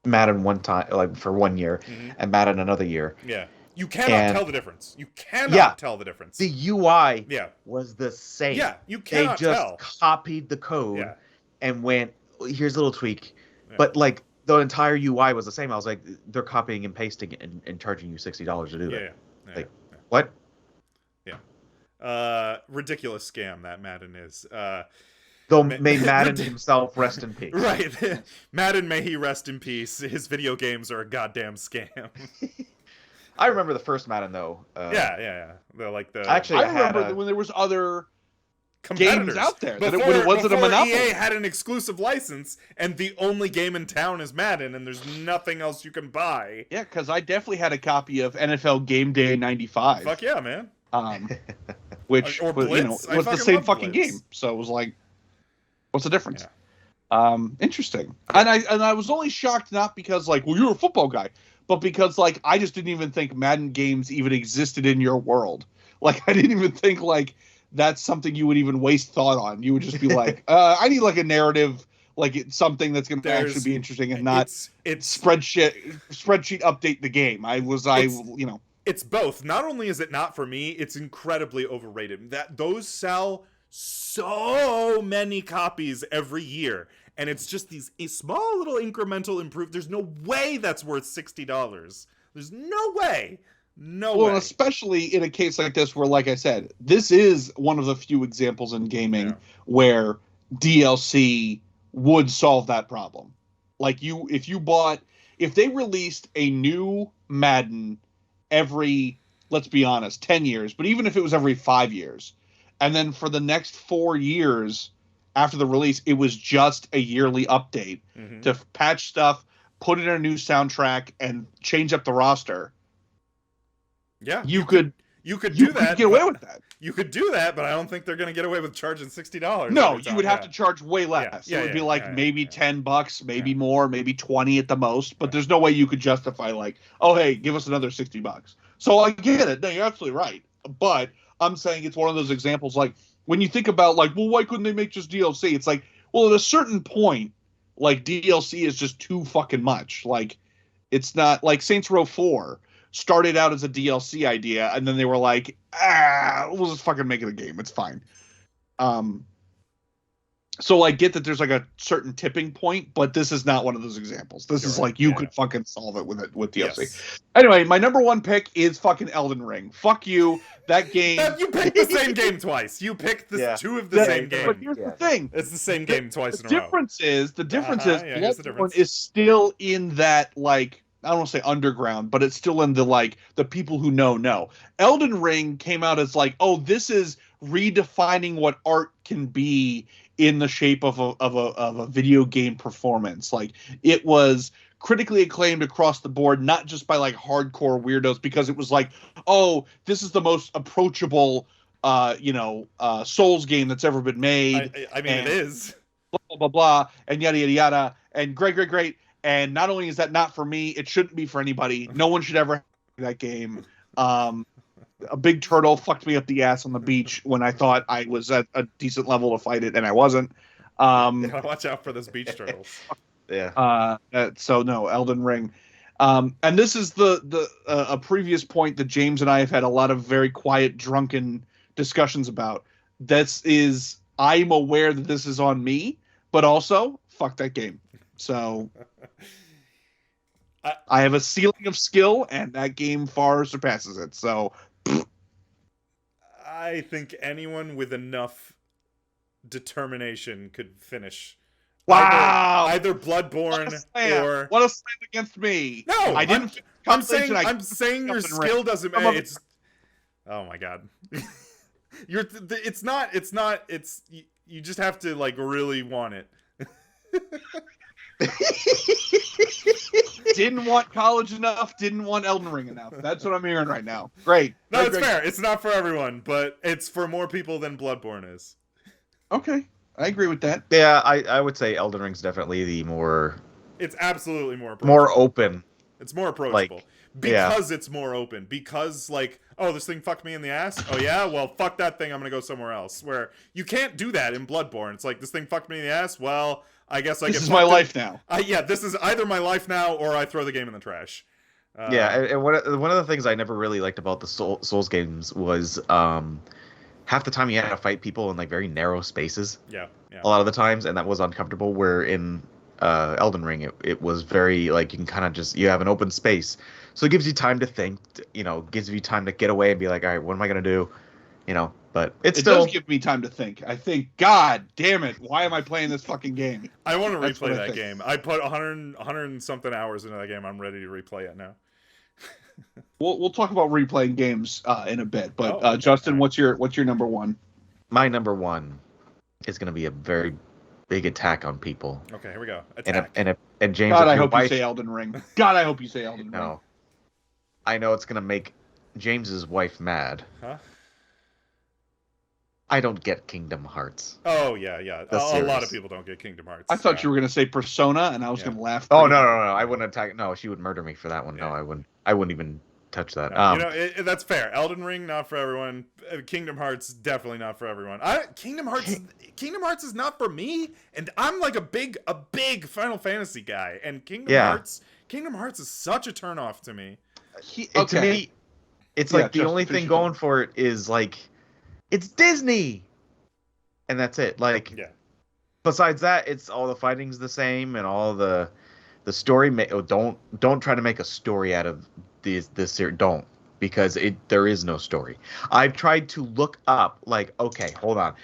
Madden one time, for 1 year, and Madden another year. Yeah. You cannot tell the difference. You cannot tell the difference. The UI was the same. Yeah, you cannot tell. They just copied the code and went, here's a little tweak. Yeah. But the entire UI was the same. I was like, they're copying and pasting it and charging you $60 to do that. Yeah. What? Yeah. Ridiculous scam that Madden is. Though may Madden himself rest in peace. Right. Madden, may he rest in peace. His video games are a goddamn scam. I remember the first Madden though. Yeah. Actually, I remember when there was other games out there. When it wasn't a monopoly. EA had an exclusive license, and the only game in town is Madden, and there's nothing else you can buy. Yeah, because I definitely had a copy of NFL Game Day '95. Fuck yeah, man. Which or Blitz. was the same fucking game. So it was what's the difference? Yeah. Interesting. And I was only shocked not because well, you're a football guy, but because I just didn't even think Madden games even existed in your world. I didn't even think that's something you would even waste thought on. You would just be I need a narrative, it's something that's going to actually be interesting and not it's spreadsheet update the game. It's both. Not only is it not for me, it's incredibly overrated. Those sell so many copies every year, and it's just these small little incremental improve. There's no way that's worth $60. There's no way. No way. Well, especially in a case like this where, like I said, this is one of the few examples in gaming where DLC would solve that problem. Like if they released a new Madden every, let's be honest, 10 years, but even if it was every 5 years, and then for the next 4 years after the release, it was just a yearly update to patch stuff, put in a new soundtrack, and change up the roster. Yeah, you could do that. Get away with that. You could do that, but I don't think they're going to get away with charging $60. No, you would have to charge way less. It would be like maybe $10, maybe more, maybe 20 at the most. But there's no way you could justify like, oh hey, give us another $60. So I get it. No, you're absolutely right. But I'm saying it's one of those examples like when you think about like, well, why couldn't they make just DLC? It's like, well, at a certain point, like DLC is just too fucking much. Like, it's not like Saints Row 4 started out as a DLC idea, and then they were like, we'll just fucking make it a game. It's fine. So I get that there's like a certain tipping point, but this is not one of those examples. This is like you could fucking solve it with DLC. Yes. Anyway, my number one pick is fucking Elden Ring. Fuck you. That game. You picked the same game twice. You picked two of the same game. But here's the thing. It's the same game twice in a row. The difference is Bloodborne is still in that like, I don't want to say underground, but it's still in the like the people who know. Elden Ring came out as like, oh, this is redefining what art can be in the shape of a video game performance. Like it was critically acclaimed across the board, not just by like hardcore weirdos, because it was like, oh, this is the most approachable, Souls game that's ever been made. I mean, it is. Blah blah blah blah, and yada yada yada, and great. And not only is that not for me, it shouldn't be for anybody. No one should ever have that game. A big turtle fucked me up the ass on the beach when I thought I was at a decent level to fight it, and I wasn't. Watch out for those beach turtles. Yeah. So no, Elden Ring. And this is a previous point that James and I have had a lot of very quiet, drunken discussions about. I'm aware that this is on me, but also fuck that game. So I have a ceiling of skill, and that game far surpasses it. So I think anyone with enough determination could finish. Wow! Either Bloodborne or what a slam against me. No, I didn't. I'm saying your skill doesn't matter. It's oh my god. It's not. You just have to like really want it. Didn't want college enough, didn't want Elden Ring enough. That's what I'm hearing right now. Great. No, it's fair. It's not for everyone, but it's for more people than Bloodborne is. Okay. I agree with that. Yeah, I would say Elden Ring's definitely the more... It's absolutely more approachable. More open. It's more approachable. Because it's more open. Because, like, oh, this thing fucked me in the ass? Oh, yeah? Well, fuck that thing. I'm going to go somewhere else. Where you can't do that in Bloodborne. It's like, this thing fucked me in the ass? Well, I guess I get... This is my life now. This is either my life now or I throw the game in the trash. And one of the things I never really liked about the Souls games was half the time you had to fight people in like very narrow spaces. Yeah. A lot of the times, and that was uncomfortable. Where in Elden Ring, it was very like you can kind of just you have an open space, so it gives you time to think. Gives you time to get away and be like, all right, what am I gonna do? But it still does give me time to think. I think, God damn it, why am I playing this fucking game? I want to replay that game. I put 100 and something hours into that game. I'm ready to replay it now. We'll talk about replaying games in a bit. But Justin, what's your number one? My number one is going to be a very big attack on people. Okay, here we go. Attack. And James, God, I hope you say Elden Ring. God, I hope you say Elden Ring. No. I know it's going to make James's wife mad. Huh? I don't get Kingdom Hearts. Oh, yeah. A lot of people don't get Kingdom Hearts. I thought you were going to say Persona, and I was going to laugh. Oh, no. I wouldn't attack. No, she would murder me for that one. Yeah. No, I wouldn't even touch that. No, that's fair. Elden Ring, not for everyone. Kingdom Hearts, definitely not for everyone. Kingdom Hearts is not for me, and I'm like a big Final Fantasy guy, and Kingdom Hearts is such a turnoff to me. To me, It's Yeah, like the just only to finish thing your going for it is like it's Disney, and that's it. Like Yeah. besides that, it's all the fighting's the same and all the story. Don't try to make a story out of this series. Don't, because there is no story. I've tried to look up like, okay, hold on,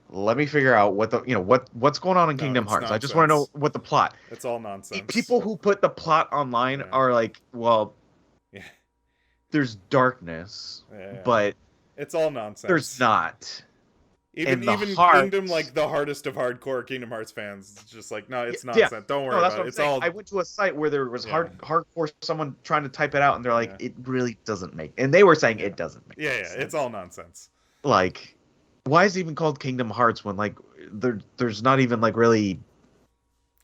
let me figure out what's going on in No, Kingdom it's Hearts. I just want to know nonsense. what the plot. It's all nonsense. People who put the plot online Yeah. are like, well, Yeah. there's darkness, Yeah. but It's all nonsense. there's not. Even the Kingdom, Hearts- like the hardest of hardcore Kingdom Hearts fans, it's just like, no, it's Yeah. nonsense. Don't worry No, that's about what it. I'm It's saying. all I went to a site where there was Yeah. hardcore someone trying to type it out, and they're like, Yeah. it really doesn't make. And they were saying it doesn't make. yeah, sense. it's all nonsense. Like, why is it even called Kingdom Hearts when like there's not even like really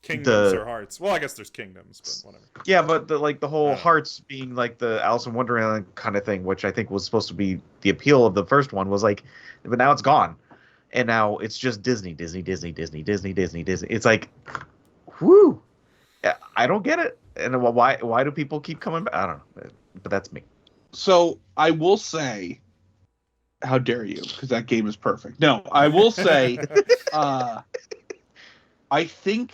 Kingdoms or hearts. Well, I guess there's kingdoms, but whatever. Yeah, but the I whole don't know. Hearts being like the Alice in Wonderland kind of thing, which I think was supposed to be the appeal of the first one, was like, but now it's gone, and now it's just Disney. It's like, whoo, I don't get it, and why do people keep coming back? I don't know, but that's me. So I will say, how dare you? Because that game is perfect. No, I will say, I think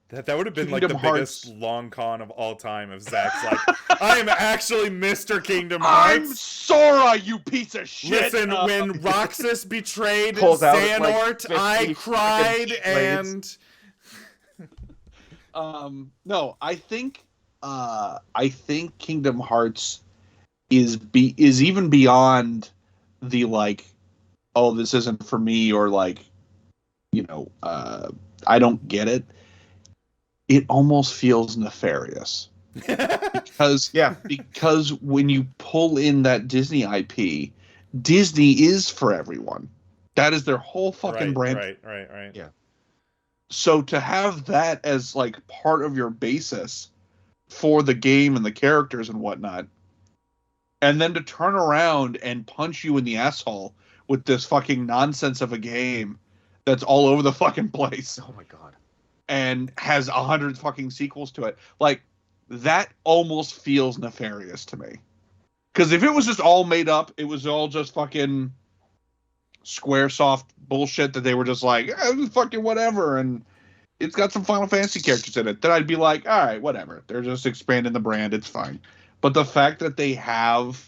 That would have been like Kingdom the biggest Hearts- long con of all time if Zach's like, I am actually Mr. Kingdom I'm Hearts. Sora, you piece of shit. Listen, when Roxas betrayed Pulls out, like, Xehanort, 50 I cried freaking and no, I think Kingdom Hearts is even beyond the like, oh, this isn't for me, or like, I don't get it. It almost feels nefarious because when you pull in that Disney IP, Disney is for everyone. That is their whole fucking brand. Right. Yeah. So to have that as like part of your basis for the game and the characters and whatnot, and then to turn around and punch you in the asshole with this fucking nonsense of a game that's all over the fucking place Oh my god. and has 100 fucking sequels to it, like, that almost feels nefarious to me. Because if it was just all made up, it was all just fucking Squaresoft bullshit that they were just like, fucking whatever, and it's got some Final Fantasy characters in it, then I'd be like, all right, whatever. They're just expanding the brand. It's fine. But the fact that they have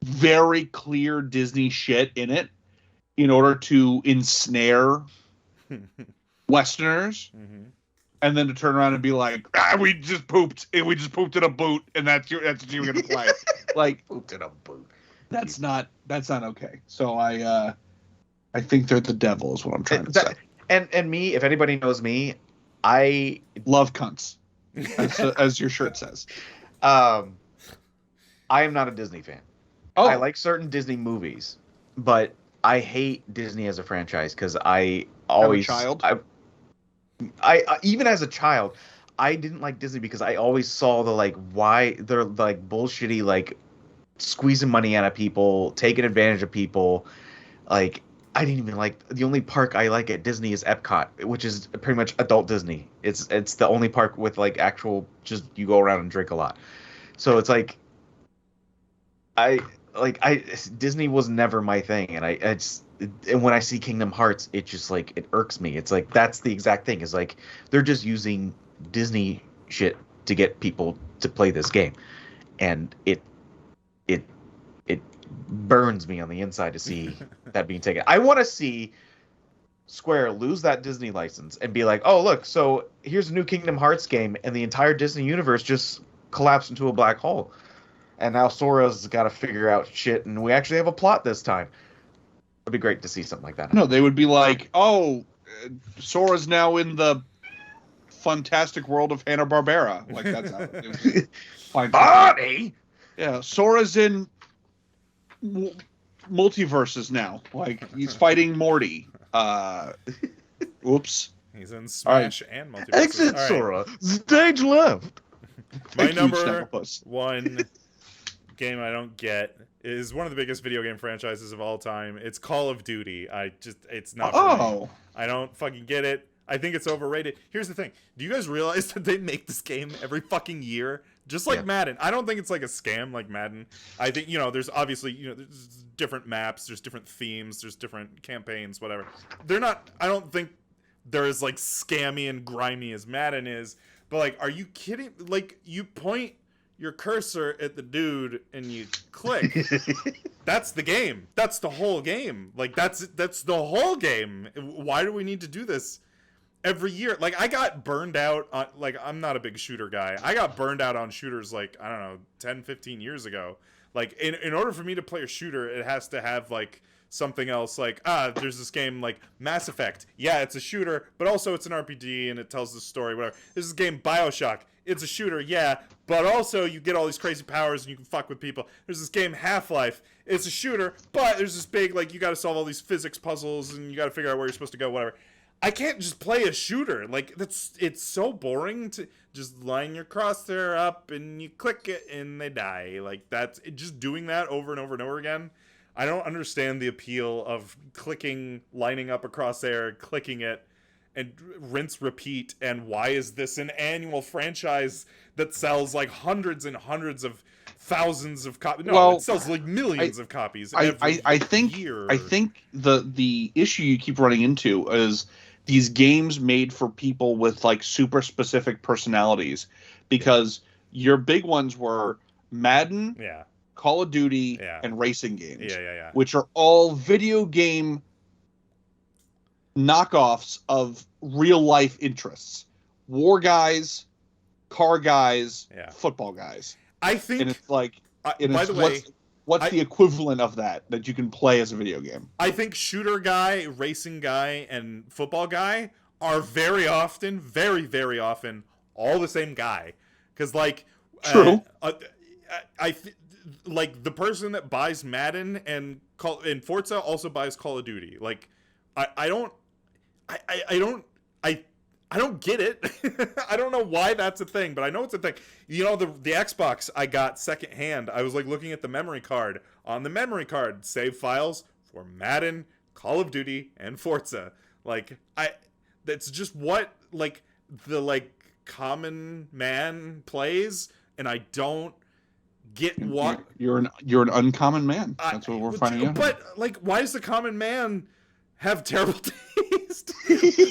very clear Disney shit in it in order to ensnare Westerners, and then to turn around and be like, we just pooped in a boot, and that's what you're gonna play. Like, Pooped in a boot. that's not okay. So I think they're the devil is what I'm trying to say. And me, if anybody knows me, I Love cunts, as your shirt says. I am not a Disney fan. Oh, I like certain Disney movies, but I hate Disney as a franchise because I always child? I even as a child, I didn't like Disney because I always saw the like why they're like bullshitty, like squeezing money out of people, taking advantage of people. Like, I didn't even like, the only park I like at Disney is Epcot, which is pretty much adult Disney. It's the only park with like actual, just you go around and drink a lot. So it's like Disney was never my thing, and and when I see Kingdom Hearts, it just like, it irks me. It's like, that's the exact thing. Is like, they're just using Disney shit to get people to play this game, and it burns me on the inside to see that being taken. I want to see Square lose that Disney license and be like, oh look, so here's a new Kingdom Hearts game, and the entire Disney universe just collapsed into a black hole, and now Sora's got to figure out shit, and we actually have a plot this time. It'd be great to see something like that. No, they would be like, Sora's now in the fantastic world of Hanna-Barbera. Like, that's how it was. Fine. Bonnie! Yeah, Sora's in MultiVersus now. Like, he's fighting Morty. Oops. He's in Smash and MultiVersus. Exit All right. Sora. Stage left. My Thank you, number Snagglepuss. one game I don't get is one of the biggest video game franchises of all time. It's Call of Duty. It's not for me. I don't fucking get it. I think it's overrated. Here's the thing. Do you guys realize that they make this game every fucking year? Just like Yeah. Madden. I don't think it's like a scam like Madden. I think, there's obviously, there's different maps, there's different themes, there's different campaigns, whatever. I don't think they're as like scammy and grimy as Madden is. But like, are you kidding? Like, you point your cursor at the dude and you click. That's the game. That's the whole game. Like, that's the whole game. Why do we need to do this every year? Like, I got burned out on, like, I'm not a big shooter guy. I got burned out on shooters, like, I don't know, 10, 15 years ago. Like, in order for me to play a shooter, it has to have, like, something else. Like, there's this game, like, Mass Effect. Yeah, it's a shooter, but also it's an RPG, and it tells the story, whatever. There's this game, Bioshock. It's a shooter, yeah, but also you get all these crazy powers, and you can fuck with people. There's this game, Half-Life. It's a shooter, but there's this big, like, you gotta solve all these physics puzzles, and you gotta figure out where you're supposed to go, whatever. I can't just play a shooter. Like, it's so boring to just line your crosshair up and you click it and they die. Like, that's just doing that over and over and over again. I don't understand the appeal of clicking, lining up a crosshair, clicking it, and rinse, repeat. And why is this an annual franchise that sells like hundreds and hundreds of thousands of copies? No, it sells like millions of copies every year. I think the issue you keep running into is these games made for people with like super specific personalities, because your big ones were Madden, Call of Duty, and racing games, which are all video game knockoffs of real life interests. War guys, car guys, football guys. I think, and it's like, by the way, what's the equivalent of that you can play as a video game? I think shooter guy, racing guy, and football guy are very often, very, very often, all the same guy. Because, like, true. Like, the person that buys Madden and Forza also buys Call of Duty. Like, I don't get it. I don't know why that's a thing, but I know it's a thing. The Xbox I got secondhand. I was like looking at the memory card. On the memory card, save files for Madden, Call of Duty, and Forza. Like, that's just what like the like common man plays, and I don't get what you're an uncommon man. That's what we're finding out. But like, why does the common man have terrible taste?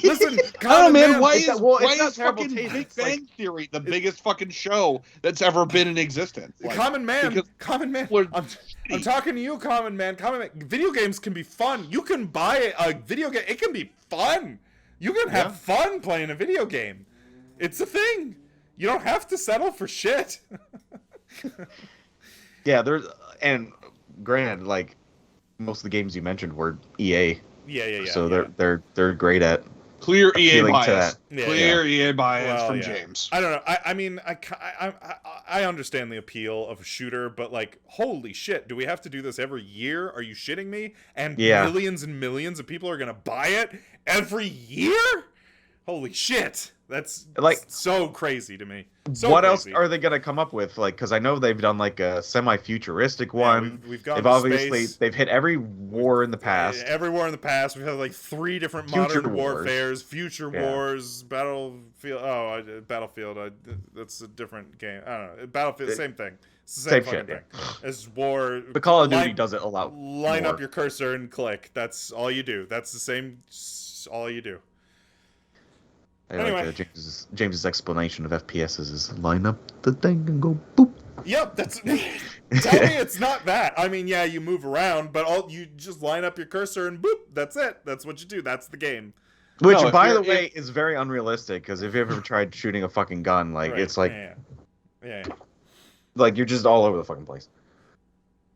Listen, common man. Why is fucking Big Bang Theory the biggest fucking show that's ever been in existence? Like, common man. I'm talking to you, common man. Video games can be fun. You can buy a video game. It can be fun. You can have fun playing a video game. It's a thing. You don't have to settle for shit. And granted, like, most of the games you mentioned were EA. Yeah. So they're great at clear EA bias. EA bias from James. I don't know. I mean, I understand the appeal of a shooter, but like, holy shit, do we have to do this every year? Are you shitting me? And millions and millions of people are gonna buy it every year? Holy shit. That's like so crazy to me. What else are they gonna come up with? Like, because I know they've done like a semi-futuristic one. We've gone. They've obviously they've hit every war in the past. Every war in the past. We've had like 3 different modern warfares, future wars, Battlefield. Battlefield. That's a different game. I don't know. Battlefield, same thing. It's the same fucking thing. It's war. The Call of Duty does it a lot. Line up your cursor and click. That's all you do. That's the same. All you do. Anyway. Like James's explanation of FPSs is line up the thing and go boop. Yep, that's. Tell me it's not that. I mean, yeah, you move around, but you just line up your cursor and boop. That's it. That's what you do. That's the game. Which, by the way, is very unrealistic, because if you've ever tried shooting a fucking gun, like, it's like, like, you're just all over the fucking place.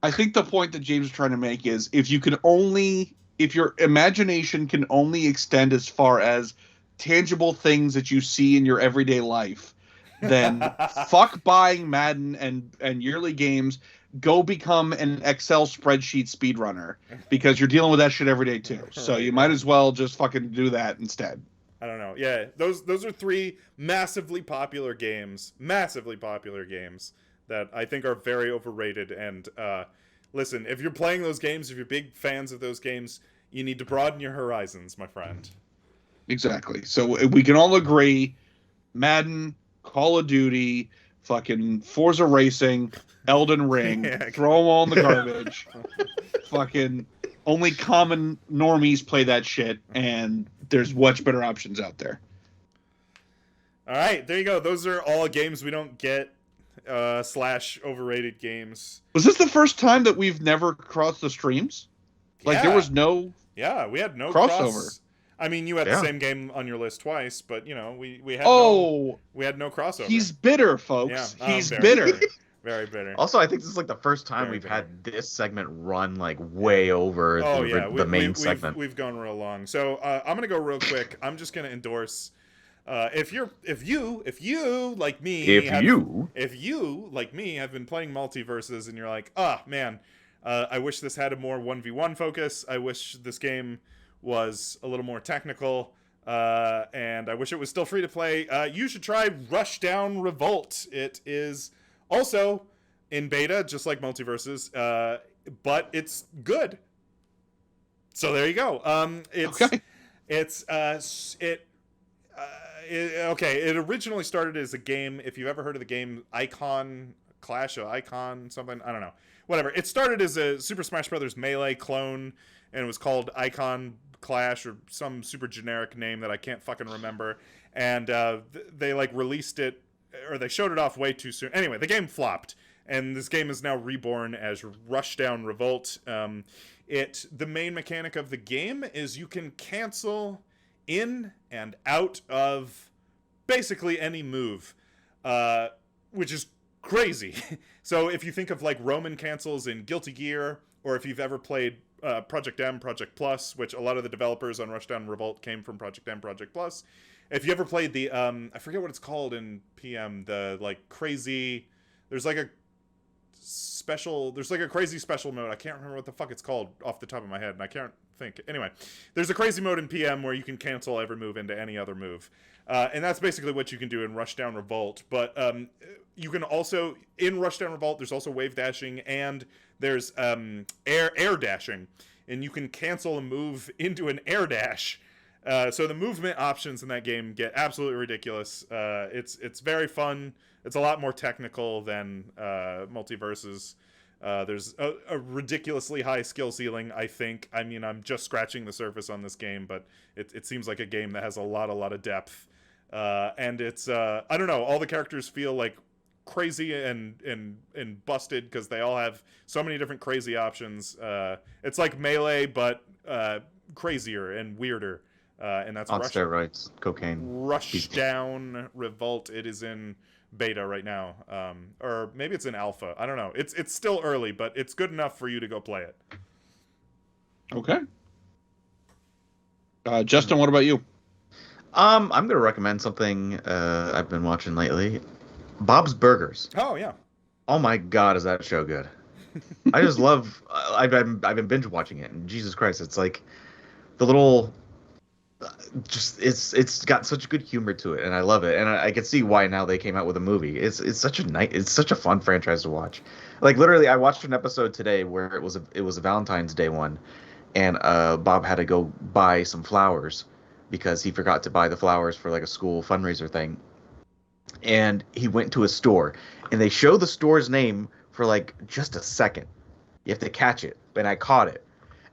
I think the point that James is trying to make is if your imagination can only extend as far as tangible things that you see in your everyday life, then fuck buying Madden and yearly games. Go become an Excel spreadsheet speedrunner, because you're dealing with that shit every day too. So you might as well just fucking do that instead. I don't know. Yeah, those are 3 massively popular games that I think are very overrated. And listen, if you're playing those games, if you're big fans of those games, you need to broaden your horizons, my friend. Exactly. So we can all agree, Madden, Call of Duty, fucking Forza Racing, Elden Ring, Yeah. throw them all in the garbage. Fucking only common normies play that shit, and there's much better options out there. All right, there you go. Those are all games we don't get / overrated games. Was this the first time that we've never crossed the streams? Like, there was no... Yeah, we had no crossover. I mean, you had the same game on your list twice, but, you know, we had we had no crossover. He's bitter, folks. Yeah, He's very bitter. Very bitter. Also, I think this is like the first time we've had this segment run like way over the main segment. We've gone real long. So I'm gonna go real quick. I'm just gonna endorse. If you like me, have been playing MultiVersus and you're like, man, I wish this had a more 1v1 focus. I wish this game was a little more technical. And I wish it was still free to play. You should try Rushdown Revolt. It is also in beta, just like MultiVersus, but it's good. So there you go. It originally started as a game. If you've ever heard of the game Clash of Icon, something, I don't know. Whatever. It started as a Super Smash Bros. Melee clone, and it was called Icon Clash or some super generic name that I can't fucking remember. And they like released it, or they showed it off way too soon. Anyway, the game flopped, and this game is now reborn as Rushdown Revolt. The main mechanic of the game is you can cancel in and out of basically any move, which is crazy. So if you think of like Roman cancels in Guilty Gear, or if you've ever played Project M, Project Plus, which a lot of the developers on Rushdown Revolt came from Project M, Project Plus. If you ever played the, I forget what it's called in PM, the like crazy, there's like a crazy special mode. I can't remember what the fuck it's called off the top of my head, and I can't think. Anyway, there's a crazy mode in PM where you can cancel every move into any other move. And that's basically what you can do in Rushdown Revolt. But you can also, in Rushdown Revolt, there's also wave dashing, and there's air dashing. And you can cancel a move into an air dash. So the movement options in that game get absolutely ridiculous. It's very fun. It's a lot more technical than MultiVersus. There's a ridiculously high skill ceiling, I think. I mean, I'm just scratching the surface on this game, but it seems like a game that has a lot of depth. And it's, I don't know, all the characters feel like crazy and busted because they all have so many different crazy options. It's like Melee, but crazier and weirder. And that's on steroids, cocaine. Rushdown Revolt. It is in beta right now, or maybe it's in alpha. I don't know. It's still early, but it's good enough for you to go play it. Okay. Justin, what about you? I'm gonna recommend something I've been watching lately. Bob's Burgers. Oh yeah. Oh my God, is that show good? I just love. I've been binge watching it, and Jesus Christ, it's like the little. Just it's got such good humor to it, and I love it, and I can see why now they came out with a movie. It's such a fun franchise to watch. Like literally, I watched an episode today where it was a Valentine's Day one, and Bob had to go buy some flowers because he forgot to buy the flowers for like a school fundraiser thing, and he went to a store, and they show the store's name for like just a second. You have to catch it, and I caught it,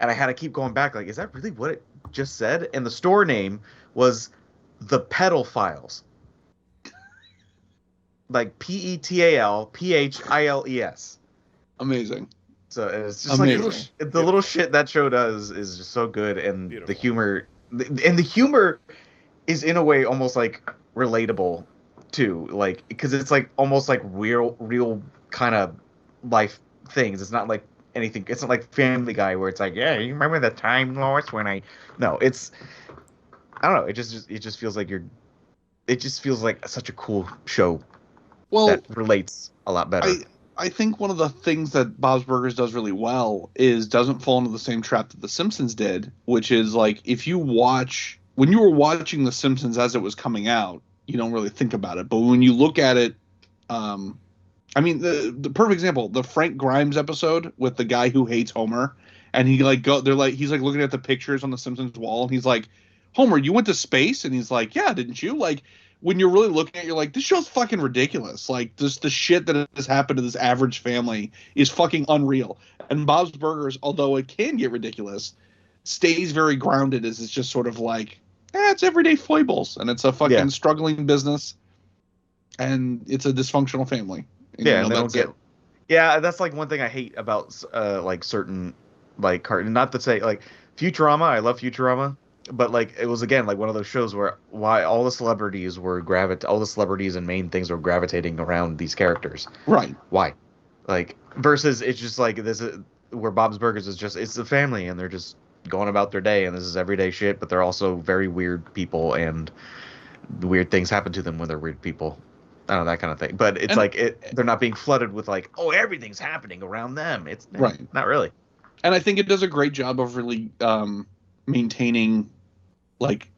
and I had to keep going back. Like, is that really what it just said? And the store name was The Pedal Files, like PETALPHILES. Amazing. So it's just amazing. Like the little shit that show does is just so good, and beautiful. The humor is in a way almost like relatable too, like because it's like almost like real kind of life things. It's not like anything. It's not like Family Guy where it's like, yeah, you remember the time, Lois, when I... No, it's... I don't know. It just feels like it just feels like such a cool show. Well, that relates a lot better. I think one of the things that Bob's Burgers does really well is doesn't fall into the same trap that The Simpsons did, which is like if you watch... When you were watching The Simpsons as it was coming out, you don't really think about it. But when you look at it... I mean, the perfect example, the Frank Grimes episode with the guy who hates Homer, and he's like looking at the pictures on the Simpsons wall, and he's like, Homer, you went to space? And he's like, yeah, didn't you? Like, when you're really looking at it, you're like, this show's fucking ridiculous. Like, just the shit that has happened to this average family is fucking unreal. And Bob's Burgers, although it can get ridiculous, stays very grounded as it's just sort of like, it's everyday foibles. And it's a fucking struggling business. And it's a dysfunctional family. And, yeah, and they don't get... Yeah, that's like one thing I hate about like certain like cartoons. Not to say like Futurama, I love Futurama, but like it was again like one of those shows where all the celebrities and main things were gravitating around these characters. Right. Why? Like versus it's just like this is where Bob's Burgers is just it's the family and they're just going about their day and this is everyday shit, but they're also very weird people and weird things happen to them when they're weird people. I don't know, that kind of thing. But it's they're not being flooded with like, oh, everything's happening around them. It's not really. And I think it does a great job of really maintaining like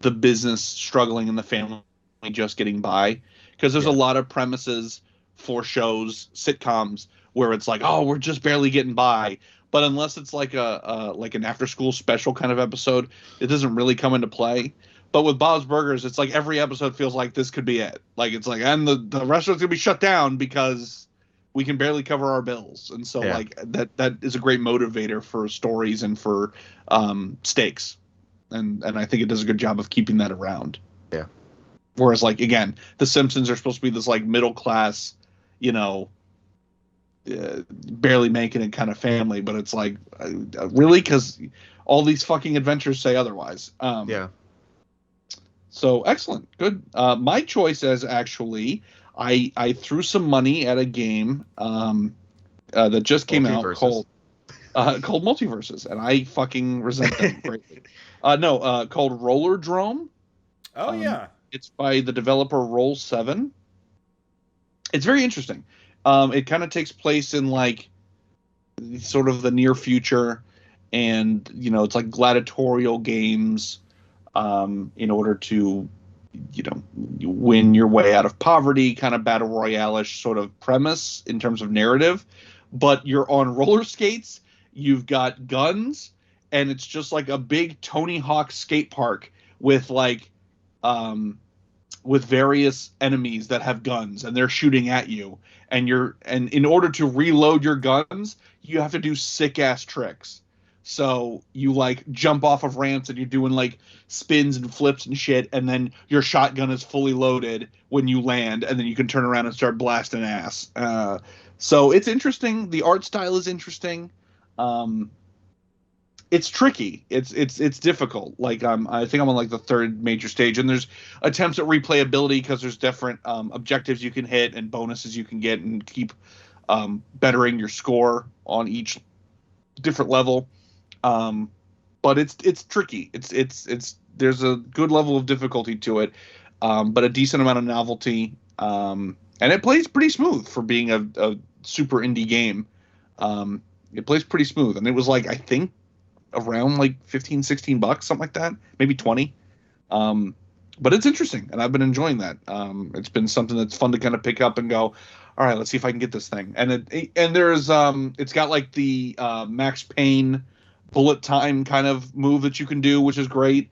the business struggling and the family just getting by. Because there's a lot of premises for shows, sitcoms, where it's like, oh, we're just barely getting by. But unless it's like like an after school special kind of episode, it doesn't really come into play. But with Bob's Burgers, it's like every episode feels like this could be it. Like it's like, and the restaurant's gonna be shut down because we can barely cover our bills. And so like that is a great motivator for stories and for stakes. And I think it does a good job of keeping that around. Yeah. Whereas like again, The Simpsons are supposed to be this like middle class, you know, barely making it kind of family, but it's like really, because all these fucking adventures say otherwise. So excellent, good. My choice is actually I threw some money at a game that just came out called MultiVersus, and I fucking resent them greatly. Called Rollerdrome. Oh yeah, it's by the developer Roll7. It's very interesting. It kind of takes place in like sort of the near future, and you know it's like gladiatorial games. In order to, you know, win your way out of poverty, kind of battle royale-ish sort of premise in terms of narrative. But you're on roller skates, you've got guns, and it's just like a big Tony Hawk skate park with like, with various enemies that have guns and they're shooting at you. And in order to reload your guns, you have to do sick-ass tricks. So you like jump off of ramps and you're doing like spins and flips and shit, and then your shotgun is fully loaded when you land, and then you can turn around and start blasting ass. So it's interesting. The art style is interesting. It's tricky. It's difficult. Like I think I'm on like the third major stage, and there's attempts at replayability because there's different objectives you can hit and bonuses you can get and keep bettering your score on each different level. But it's tricky. It's there's a good level of difficulty to it, but a decent amount of novelty. And it plays pretty smooth for being a super indie game. It plays pretty smooth, and it was like I think around like $15-$16, something like that, maybe 20. But it's interesting, and I've been enjoying that. It's been something that's fun to kind of pick up and go, all right, let's see if I can get this thing. And there's it's got like the Max Payne bullet time kind of move that you can do, which is great.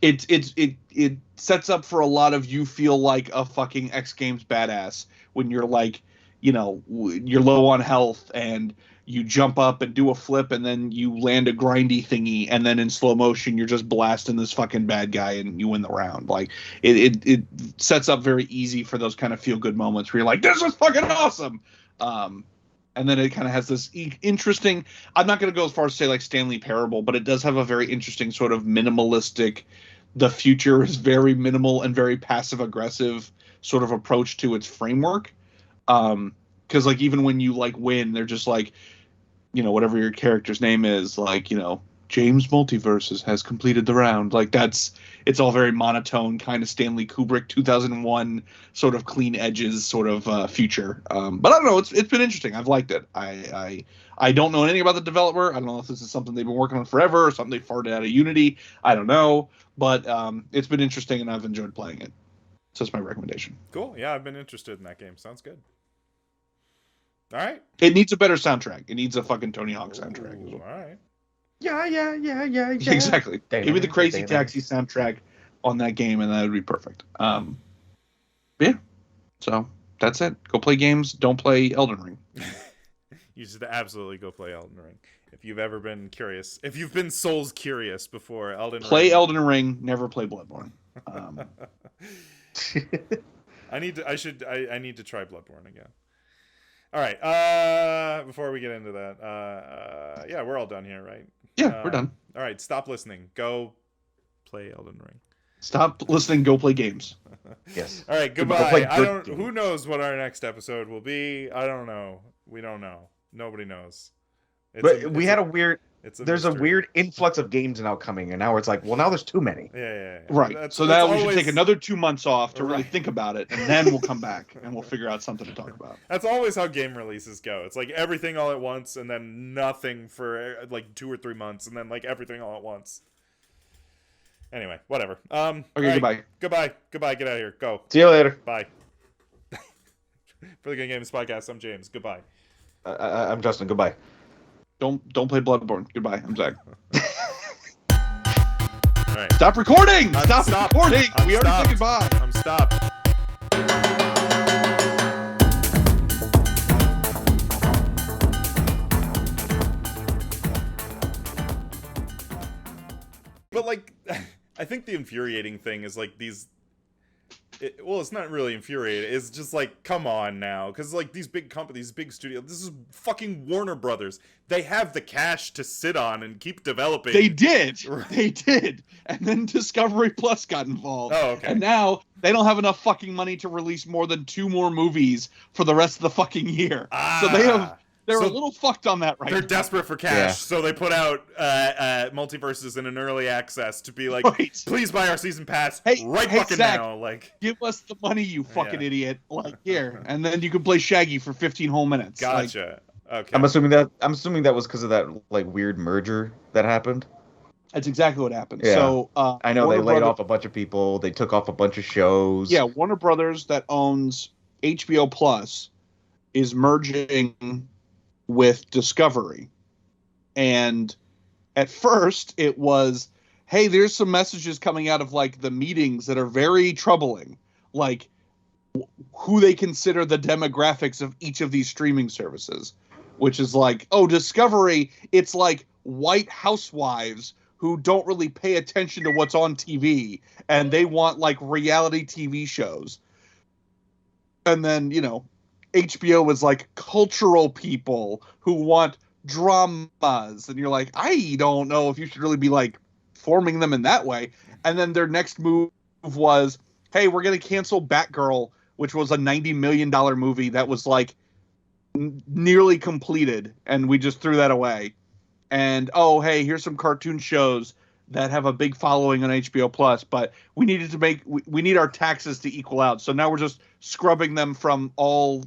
It sets up for a lot of you feel like a fucking X Games badass when you're like, you know, you're low on health and you jump up and do a flip and then you land a grindy thingy and then in slow motion you're just blasting this fucking bad guy and you win the round. Like it sets up very easy for those kind of feel good moments where you're like, this is fucking awesome. And then it kind of has this interesting, I'm not going to go as far as to say like Stanley Parable, but it does have a very interesting sort of minimalistic, the future is very minimal and very passive aggressive sort of approach to its framework. Because like even when you like win, they're just like, you know, whatever your character's name is, like, you know, James MultiVersus has completed the round. Like it's all very monotone, kind of Stanley Kubrick 2001 sort of clean edges sort of future. But I don't know, it's been interesting. I've liked it. I don't know anything about the developer. I don't know if this is something they've been working on forever or something they farted out of Unity. I don't know, but it's been interesting and I've enjoyed playing it. So that's my recommendation. Cool. Yeah, I've been interested in that game. Sounds good. All right. It needs a better soundtrack. It needs a fucking Tony Hawk soundtrack as well. All right. Yeah. Exactly. Give me the Crazy Taxi soundtrack on that game, and that would be perfect. Yeah. So that's it. Go play games. Don't play Elden Ring. You should absolutely go play Elden Ring. If you've ever been curious, if you've been Souls curious before, Play Elden Ring. Never play Bloodborne. I need to try Bloodborne again. All right. Before we get into that, yeah, we're all done here, right? Yeah, we're done. All right. Stop listening. Go play Elden Ring. Stop listening. Go play games. Yes. All right. Goodbye. Who knows what our next episode will be? I don't know. We don't know. Nobody knows. There's a weird influx of games now coming, and now it's like, well, now there's too many. Yeah. Right. So now we should take another 2 months off to really think about it, and then we'll come back and we'll figure out something to talk about. That's always how game releases go. It's like everything all at once, and then nothing for like 2 or 3 months, and then like everything all at once. Anyway, whatever. Okay, right. Goodbye. Get out of here. Go. See you later. Bye. For the Good Games Podcast, I'm James. Goodbye. I'm Justin. Goodbye. Don't play Bloodborne. Goodbye. I'm Zach. All right. Stop recording! Stop recording! We already said goodbye. I'm stopped. But like, I think the infuriating thing is like these. Well, it's not really infuriating. It's just like, come on now, because like these big companies, big studios. This is fucking Warner Brothers. They have the cash to sit on and keep developing. They did. And then Discovery Plus got involved. Oh, okay. And now they don't have enough fucking money to release more than 2 more movies for the rest of the fucking year. So they're a little fucked on that right now. They're desperate for cash, so they put out MultiVersus in an early access to be like, please buy our season pass fucking Zach, now. Like, give us the money, you fucking idiot. Like, here. And then you can play Shaggy for 15 whole minutes. Gotcha. Okay. I'm assuming that was because of that like weird merger that happened. That's exactly what happened. Yeah. So I know they laid off a bunch of people. They took off a bunch of shows. Yeah, Warner Brothers that owns HBO Plus is merging with Discovery. And at first it was, hey, there's some messages coming out of like the meetings that are very troubling, like who they consider the demographics of each of these streaming services, which is like, oh, Discovery, it's like white housewives who don't really pay attention to what's on TV, and they want like reality TV shows. And then, HBO was like cultural people who want dramas, and you're like, I don't know if you should really be like forming them in that way. And then their next move was, hey, we're going to cancel Batgirl, which was a $90 million movie that was like nearly completed, and we just threw that away. And oh, hey, here's some cartoon shows that have a big following on HBO Plus, but we need our taxes to equal out. So now we're just scrubbing them from all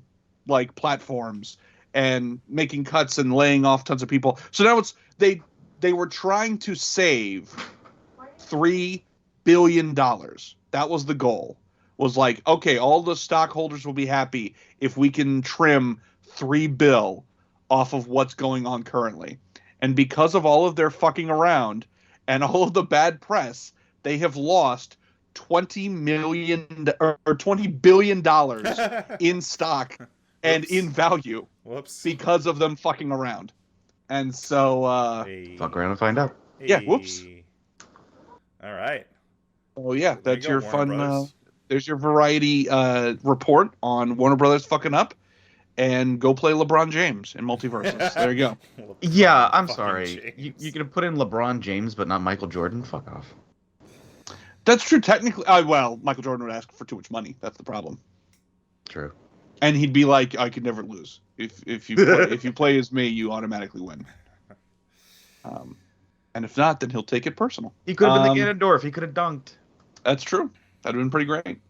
like platforms and making cuts and laying off tons of people. So now they were trying to save $3 billion. That was the goal. Was like, okay, all the stockholders will be happy if we can trim $3 billion off of what's going on currently. And because of all of their fucking around and all of the bad press, they have lost $20 billion in stock and in value. Whoops. Because of them fucking around. And so fuck around and find out. Yeah, whoops. All right. Oh yeah, that's your fun there's your variety report on Warner Brothers fucking up. And go play LeBron James in MultiVersus. There you go. Yeah, I'm sorry. You could have put in LeBron James, but not Michael Jordan. Fuck off. That's true. Technically, well, Michael Jordan would ask for too much money. That's the problem. True. And he'd be like, "I could never lose. If you play as me, you automatically win." And if not, then he'll take it personal. He could have been the Ganondorf. He could have dunked. That's true. That'd have been pretty great.